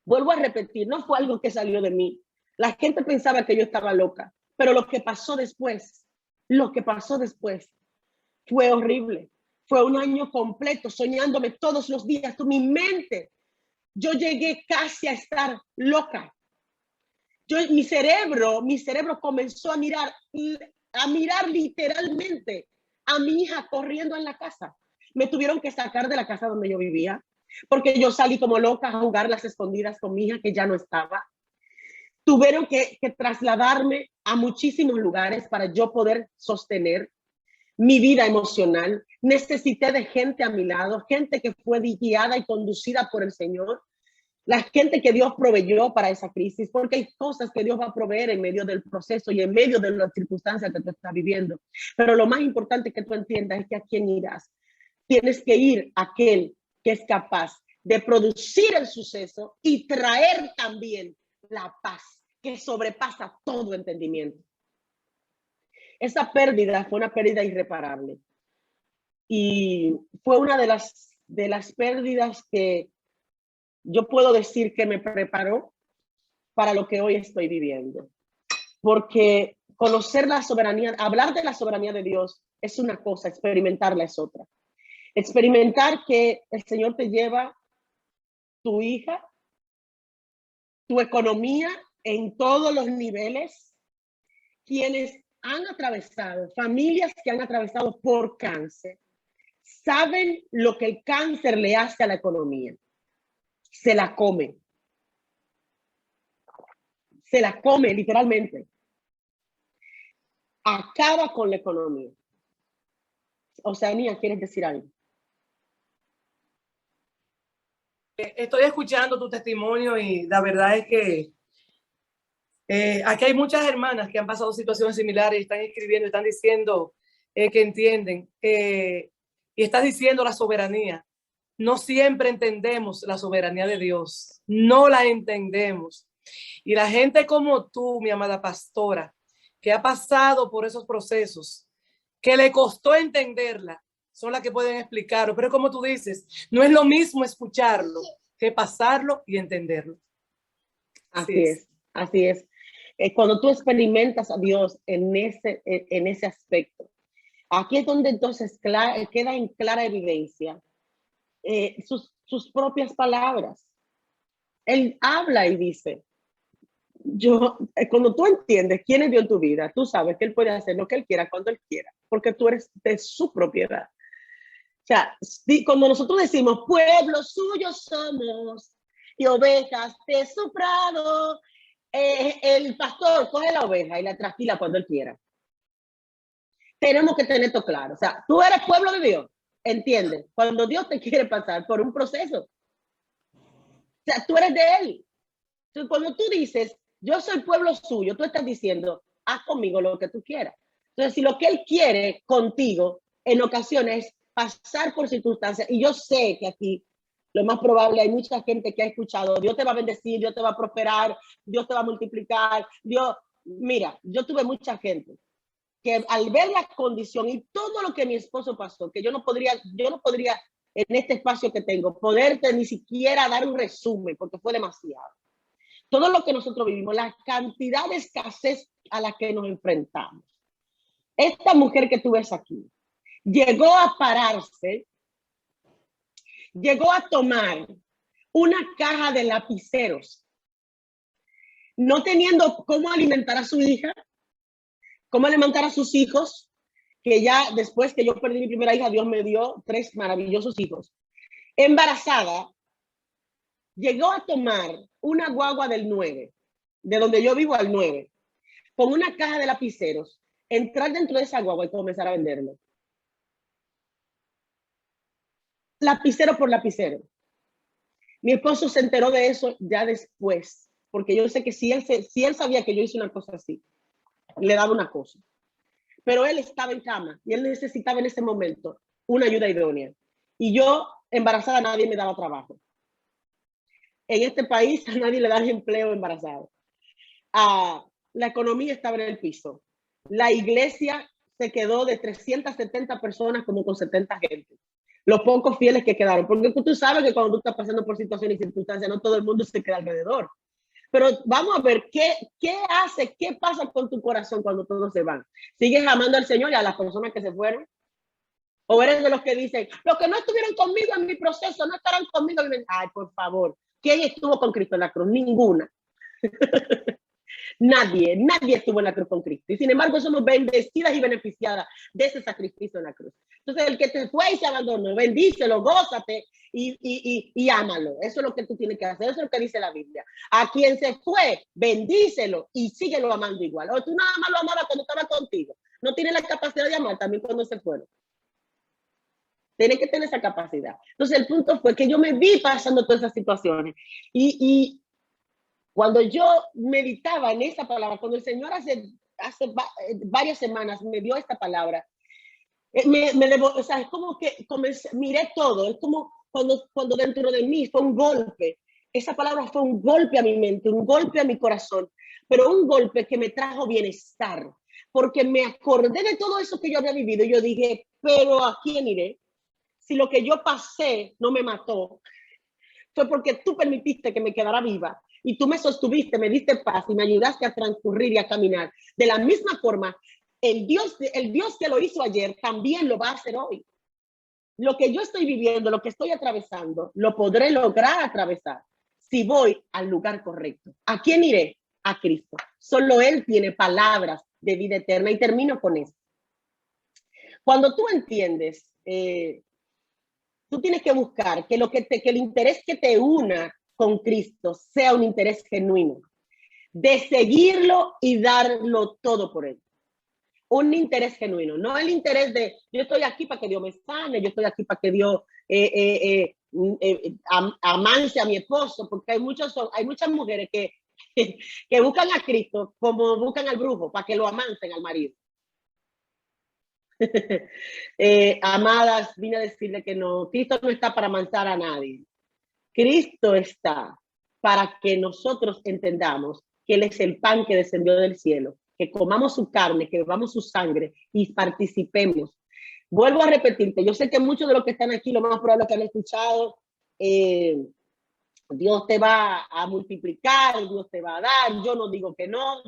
S1: Vuelvo a repetir, no fue algo que salió de mí. La gente pensaba que yo estaba loca, pero lo que pasó después fue horrible. Fue un año completo soñándome todos los días con mi mente. Yo llegué casi a estar loca. Mi cerebro comenzó a mirar literalmente a mi hija corriendo en la casa. Me tuvieron que sacar de la casa donde yo vivía, porque yo salí como loca a jugar las escondidas con mi hija que ya no estaba. Tuvieron que trasladarme a muchísimos lugares para yo poder sostener mi vida emocional. Necesité de gente a mi lado, gente que fue guiada y conducida por el Señor. La gente que Dios proveyó para esa crisis, porque hay cosas que Dios va a proveer en medio del proceso y en medio de las circunstancias que tú estás viviendo. Pero lo más importante que tú entiendas es que a quién irás. Tienes que ir a aquel que es capaz de producir el suceso y traer también la paz que sobrepasa todo entendimiento. Esa pérdida fue una pérdida irreparable y fue una de las pérdidas que yo puedo decir que me preparó para lo que hoy estoy viviendo. Porque conocer la soberanía, hablar de la soberanía de Dios es una cosa, experimentarla es otra. Experimentar que el Señor te lleva tu hija, tu economía en todos los niveles, quienes han atravesado, familias que han atravesado por cáncer, saben lo que el cáncer le hace a la economía. Se la come literalmente. Acaba con la economía. Oceanía, ¿quieres decir algo?
S2: Estoy escuchando tu testimonio y la verdad es que aquí hay muchas hermanas que han pasado situaciones similares y están escribiendo, están diciendo que entienden y estás diciendo la soberanía. No siempre entendemos la soberanía de Dios, no la entendemos. Y la gente como tú, mi amada pastora, que ha pasado por esos procesos, que le costó entenderla, son las que pueden explicarlo. Pero como tú dices, no es lo mismo escucharlo que pasarlo y entenderlo.
S1: Así es. Cuando tú experimentas a Dios en ese aspecto, aquí es donde entonces queda en clara evidencia sus propias palabras. Él habla y dice, cuando tú entiendes quién es Dios en tu vida, tú sabes que Él puede hacer lo que Él quiera cuando Él quiera, porque tú eres de su propiedad. O sea, cuando nosotros decimos, pueblo suyo somos y ovejas de su prado, el pastor coge la oveja y la trasquila cuando Él quiera. Tenemos que tener esto claro. O sea, tú eres pueblo de Dios, ¿entiendes? Cuando Dios te quiere pasar por un proceso, o sea, tú eres de Él. Entonces, cuando tú dices, yo soy pueblo suyo, tú estás diciendo, haz conmigo lo que tú quieras. Entonces, si lo que Él quiere contigo en ocasiones es pasar por circunstancias, y yo sé que aquí lo más probable hay mucha gente que ha escuchado, Dios te va a bendecir, Dios te va a prosperar, Dios te va a multiplicar, mira, yo tuve mucha gente que al ver la condición y todo lo que mi esposo pasó, que yo no podría en este espacio que tengo, poderte ni siquiera dar un resumen, porque fue demasiado. Todo lo que nosotros vivimos, la cantidad de escasez a la que nos enfrentamos. Esta mujer que tú ves aquí, llegó a pararse, llegó a tomar una caja de lapiceros, no teniendo cómo alimentar a su hija, cómo alimentar a sus hijos, que ya después que yo perdí mi primera hija, Dios me dio 3 maravillosos hijos. Embarazada, llegó a tomar una guagua del 9, de donde yo vivo al 9, con una caja de lapiceros, entrar dentro de esa guagua y comenzar a venderlo. Lapicero por lapicero. Mi esposo se enteró de eso ya después, porque yo sé que si él sabía que yo hice una cosa así, le daba una cosa. Pero él estaba en cama y él necesitaba en ese momento una ayuda idónea. Y yo, embarazada, nadie me daba trabajo. En este país a nadie le da empleo embarazado. La economía estaba en el piso. La iglesia se quedó de 370 personas como con 70 gente. Los pocos fieles que quedaron. Porque tú sabes que cuando tú estás pasando por situaciones y circunstancias, no todo el mundo se queda alrededor. Pero vamos a ver, ¿qué pasa con tu corazón cuando todos se van? ¿Sigues amando al Señor y a las personas que se fueron? ¿O eres de los que dicen, los que no estuvieron conmigo en mi proceso, no estarán conmigo? Ay, por favor, ¿quién estuvo con Cristo en la cruz? Ninguna. Nadie estuvo en la cruz con Cristo. Y sin embargo, somos bendecidas y beneficiadas de ese sacrificio en la cruz. Entonces, el que te fue y se abandonó, bendícelo, gózate y ámalo. Eso es lo que tú tienes que hacer. Eso es lo que dice la Biblia. A quien se fue, bendícelo y síguelo amando igual. O tú nada más lo amabas cuando estaba contigo. No tienes la capacidad de amar también cuando se fueron. Tienes que tener esa capacidad. Entonces, el punto fue que yo me vi pasando todas esas situaciones. Y cuando yo meditaba en esa palabra, cuando el Señor hace varias semanas me dio esta palabra, o sea, es como que miré todo, es como cuando dentro de mí fue un golpe. Esa palabra fue un golpe a mi mente, un golpe a mi corazón, pero un golpe que me trajo bienestar, porque me acordé de todo eso que yo había vivido y yo dije, pero ¿a quién iré? Si lo que yo pasé no me mató, fue porque tú permitiste que me quedara viva y tú me sostuviste, me diste paz y me ayudaste a transcurrir y a caminar. De la misma forma, el Dios que lo hizo ayer también lo va a hacer hoy. Lo que yo estoy viviendo, lo que estoy atravesando, lo podré lograr atravesar si voy al lugar correcto. ¿A quién iré? A Cristo. Solo Él tiene palabras de vida eterna. Y termino con esto. Cuando tú entiendes, tú tienes que buscar que el interés que te una con Cristo sea un interés genuino, de seguirlo y darlo todo por Él. Un interés genuino, no el interés de yo estoy aquí para que Dios me sane, yo estoy aquí para que Dios amance a mi esposo, porque hay muchas mujeres que buscan a Cristo como buscan al brujo, para que lo amancen al marido. Amadas, vine a decirle que no, Cristo no está para amansar a nadie. Cristo está para que nosotros entendamos que Él es el pan que descendió del cielo, que comamos su carne, que bebamos su sangre y participemos. Vuelvo a repetirte, yo sé que muchos de los que están aquí, lo más probable es que han escuchado, Dios te va a multiplicar, Dios te va a dar, yo no digo que no,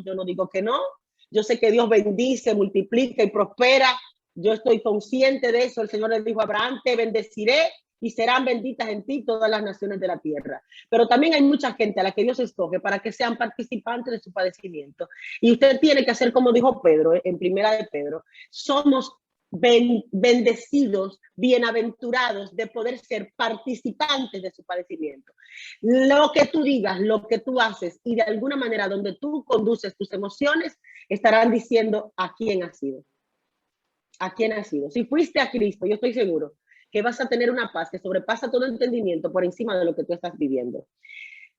S1: yo sé que Dios bendice, multiplica y prospera, yo estoy consciente de eso. El Señor le dijo a Abraham, te bendeciré y serán benditas en ti todas las naciones de la tierra. Pero también hay mucha gente a la que Dios escoge para que sean participantes de su padecimiento. Y usted tiene que hacer como dijo Pedro, en primera de Pedro, somos bendecidos, bienaventurados de poder ser participantes de su padecimiento. Lo que tú digas, lo que tú haces y de alguna manera donde tú conduces tus emociones, estarán diciendo a quién has sido. ¿A quién has sido? Si fuiste a Cristo, yo estoy seguro que vas a tener una paz que sobrepasa todo entendimiento por encima de lo que tú estás viviendo.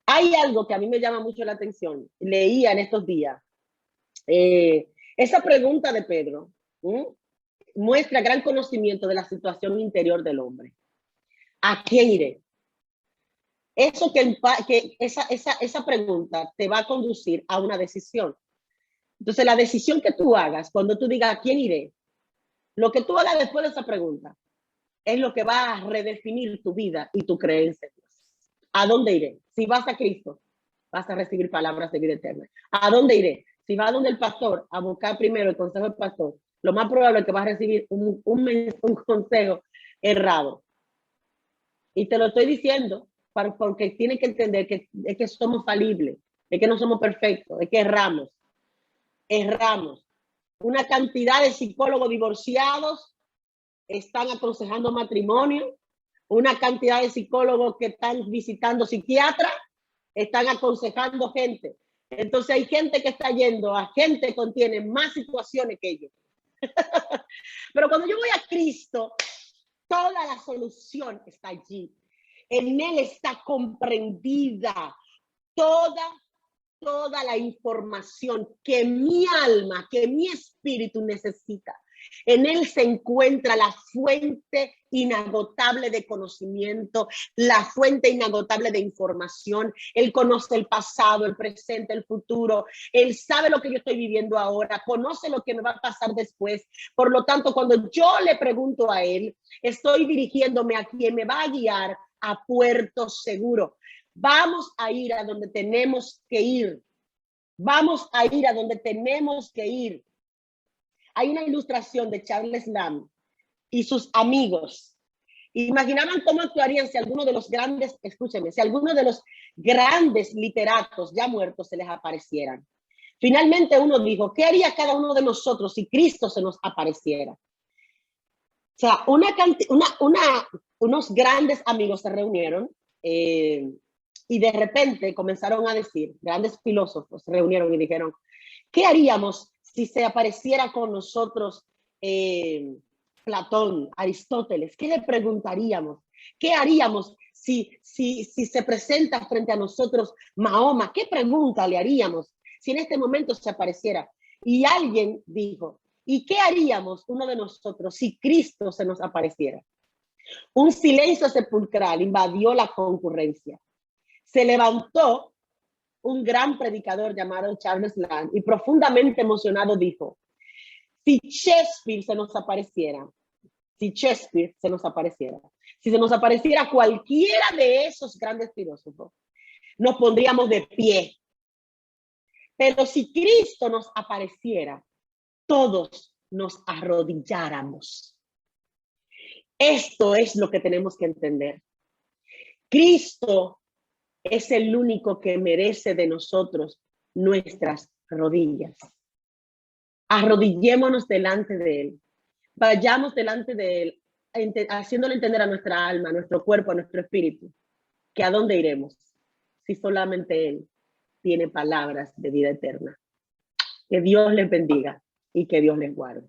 S1: Hay algo que a mí me llama mucho la atención. Leía en estos días. Esa pregunta de Pedro muestra gran conocimiento de la situación interior del hombre. ¿A quién iré? Eso esa pregunta te va a conducir a una decisión. Entonces, la decisión que tú hagas, cuando tú digas ¿a quién iré? Lo que tú hagas después de esa pregunta es lo que va a redefinir tu vida y tu creencia. ¿A dónde iré? Si vas a Cristo, vas a recibir palabras de vida eterna. ¿A dónde iré? Si vas a donde el pastor, a buscar primero el consejo del pastor, lo más probable es que vas a recibir un consejo errado. Y te lo estoy diciendo porque tienes que entender es que somos falibles, es que no somos perfectos, es que erramos. Una cantidad de psicólogos divorciados están aconsejando matrimonio, una cantidad de psicólogos que están visitando psiquiatras, están aconsejando gente. Entonces hay gente que está yendo a gente que contiene más situaciones que ellos. Pero cuando yo voy a Cristo, toda la solución está allí. En Él está comprendida toda la información que mi alma, que mi espíritu necesita. En Él se encuentra la fuente inagotable de conocimiento, la fuente inagotable de información. Él conoce el pasado, el presente, el futuro. Él sabe lo que yo estoy viviendo ahora, conoce lo que me va a pasar después. Por lo tanto, cuando yo le pregunto a Él, estoy dirigiéndome a quien me va a guiar a puerto seguro. Vamos a ir a donde tenemos que ir. Vamos a ir a donde tenemos que ir. Hay una ilustración de Charles Lamb y sus amigos. Imaginaban cómo actuarían si alguno de los grandes, escúchenme, si alguno de los grandes literatos ya muertos se les aparecieran. Finalmente uno dijo, ¿qué haría cada uno de nosotros si Cristo se nos apareciera? O sea, unos grandes amigos se reunieron y de repente comenzaron a decir, grandes filósofos se reunieron y dijeron, ¿qué haríamos si se apareciera con nosotros Platón, Aristóteles? ¿Qué le preguntaríamos? ¿Qué haríamos si se presenta frente a nosotros Mahoma? ¿Qué pregunta le haríamos si en este momento se apareciera? Y alguien dijo, ¿y qué haríamos uno de nosotros si Cristo se nos apareciera? Un silencio sepulcral invadió la concurrencia. Se levantó un gran predicador llamado Charles Lamb y profundamente emocionado dijo, si Shakespeare se nos apareciera, si se nos apareciera cualquiera de esos grandes filósofos, nos pondríamos de pie. Pero si Cristo nos apareciera, todos nos arrodilláramos. Esto es lo que tenemos que entender. Cristo es el único que merece de nosotros nuestras rodillas. Arrodillémonos delante de Él. Vayamos delante de Él, haciéndole entender a nuestra alma, a nuestro cuerpo, a nuestro espíritu, que a dónde iremos si solamente Él tiene palabras de vida eterna. Que Dios les bendiga y que Dios les guarde.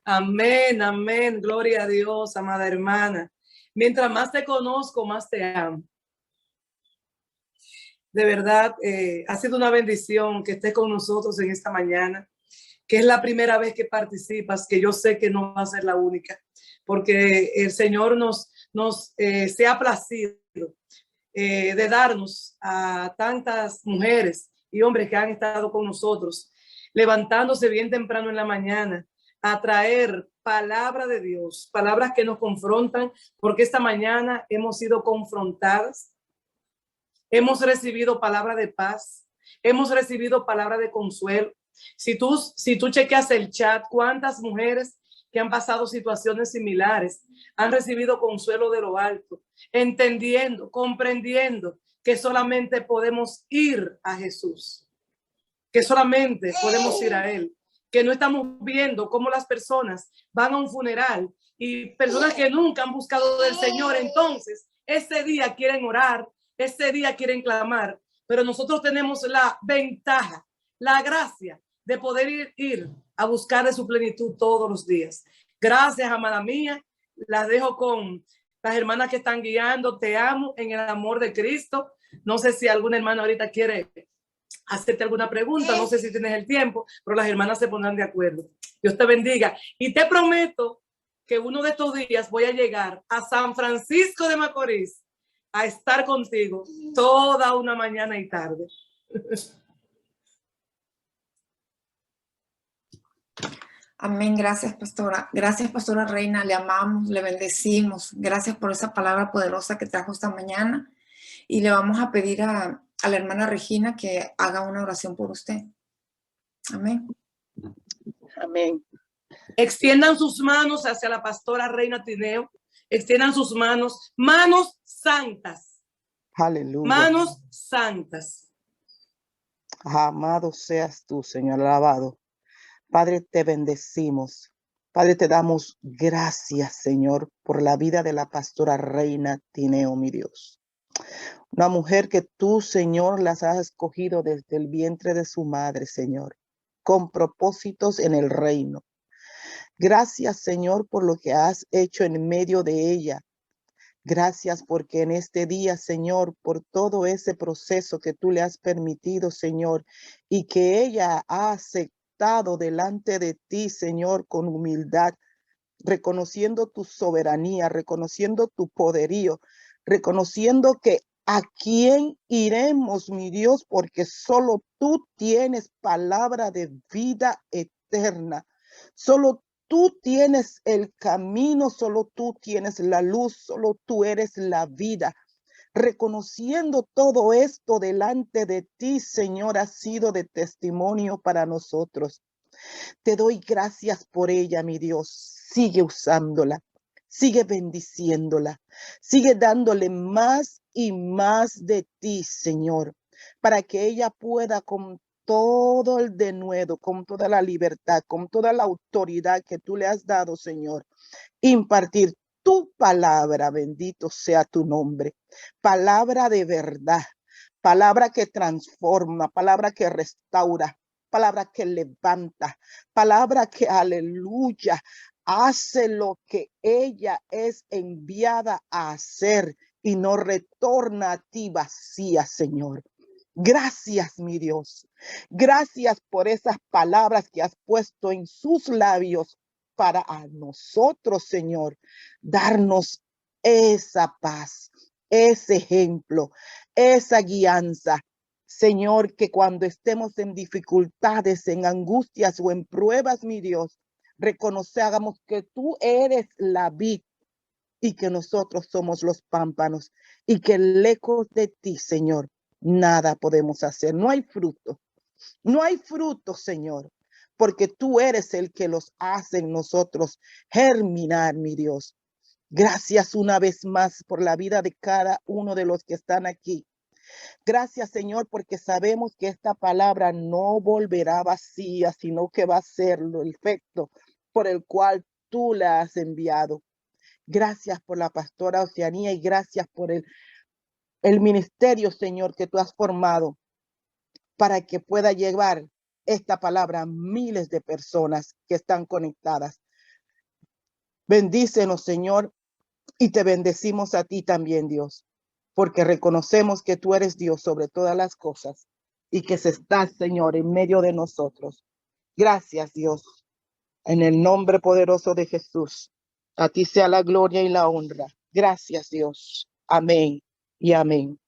S2: Amén, amén. Gloria a Dios, amada hermana. Mientras más te conozco, más te amo. De verdad, ha sido una bendición que estés con nosotros en esta mañana, que es la primera vez que participas, que yo sé que no va a ser la única, porque el Señor se ha placido de darnos a tantas mujeres y hombres que han estado con nosotros, levantándose bien temprano en la mañana, a traer palabra de Dios, palabras que nos confrontan, porque esta mañana hemos sido confrontadas. Hemos recibido palabra de paz, hemos recibido palabra de consuelo. Si tú chequeas el chat, cuántas mujeres que han pasado situaciones similares han recibido consuelo de lo alto, entendiendo, comprendiendo que solamente podemos ir a Jesús, que solamente podemos ir a Él, que no estamos viendo cómo las personas van a un funeral y personas que nunca han buscado del Señor, entonces ese día quieren orar, ese día quieren clamar, pero nosotros tenemos la ventaja, la gracia de poder ir a buscar de su plenitud todos los días. Gracias, amada mía. Las dejo con las hermanas que están guiando. Te amo en el amor de Cristo. No sé si alguna hermana ahorita quiere hacerte alguna pregunta, no sé si tienes el tiempo, pero las hermanas se pondrán de acuerdo. Dios te bendiga. Y te prometo que uno de estos días voy a llegar a San Francisco de Macorís a estar contigo toda una mañana y tarde.
S3: Amén. Gracias, pastora. Gracias, pastora Reina. Le amamos, le bendecimos. Gracias por esa palabra poderosa que trajo esta mañana. Y le vamos a pedir a la hermana Regina que haga una oración por usted. Amén.
S1: Amén.
S2: Extiendan sus manos hacia la pastora Reina Tineo. Extiendan sus manos, manos santas.
S4: Aleluya.
S2: Manos santas.
S4: Amado seas tú, Señor, alabado. Padre, te bendecimos. Padre, te damos gracias, Señor, por la vida de la pastora Reina Tineo, mi Dios. Una mujer que tú, Señor, las has escogido desde el vientre de su madre, Señor, con propósitos en el reino. Gracias, Señor, por lo que has hecho en medio de ella. Gracias porque en este día, Señor, por todo ese proceso que tú le has permitido, Señor, y que ella ha aceptado delante de ti, Señor, con humildad, reconociendo tu soberanía, reconociendo tu poderío, reconociendo que a quién iremos, mi Dios, porque solo tú tienes palabra de vida eterna. Solo tú tienes el camino, solo tú tienes la luz, solo tú eres la vida. Reconociendo todo esto delante de ti, Señor, ha sido de testimonio para nosotros. Te doy gracias por ella, mi Dios. Sigue usándola, sigue bendiciéndola, sigue dándole más y más de ti, Señor, para que ella pueda con todo el denuedo, con toda la libertad, con toda la autoridad que tú le has dado, Señor, impartir tu palabra, bendito sea tu nombre, palabra de verdad, palabra que transforma, palabra que restaura, palabra que levanta, palabra que, aleluya, hace lo que ella es enviada a hacer y no retorna a ti vacía, Señor. Gracias, mi Dios. Gracias por esas palabras que has puesto en sus labios para a nosotros, Señor, darnos esa paz, ese ejemplo, esa guianza. Señor, que cuando estemos en dificultades, en angustias o en pruebas, mi Dios, reconozcamos que tú eres la vid y que nosotros somos los pámpanos y que lejos de ti, Señor, nada podemos hacer. No hay fruto. No hay fruto, Señor, porque tú eres el que los hace en nosotros germinar, mi Dios. Gracias una vez más por la vida de cada uno de los que están aquí. Gracias, Señor, porque sabemos que esta palabra no volverá vacía, sino que va a ser el efecto por el cual tú la has enviado. Gracias por la pastora Oceanía y gracias por el ministerio, Señor, que tú has formado para que pueda llevar esta palabra a miles de personas que están conectadas. Bendícenos, Señor, y te bendecimos a ti también, Dios, porque reconocemos que tú eres Dios sobre todas las cosas y que estás, Señor, en medio de nosotros. Gracias, Dios, en el nombre poderoso de Jesús. A ti sea la gloria y la honra. Gracias, Dios. Amén y amén.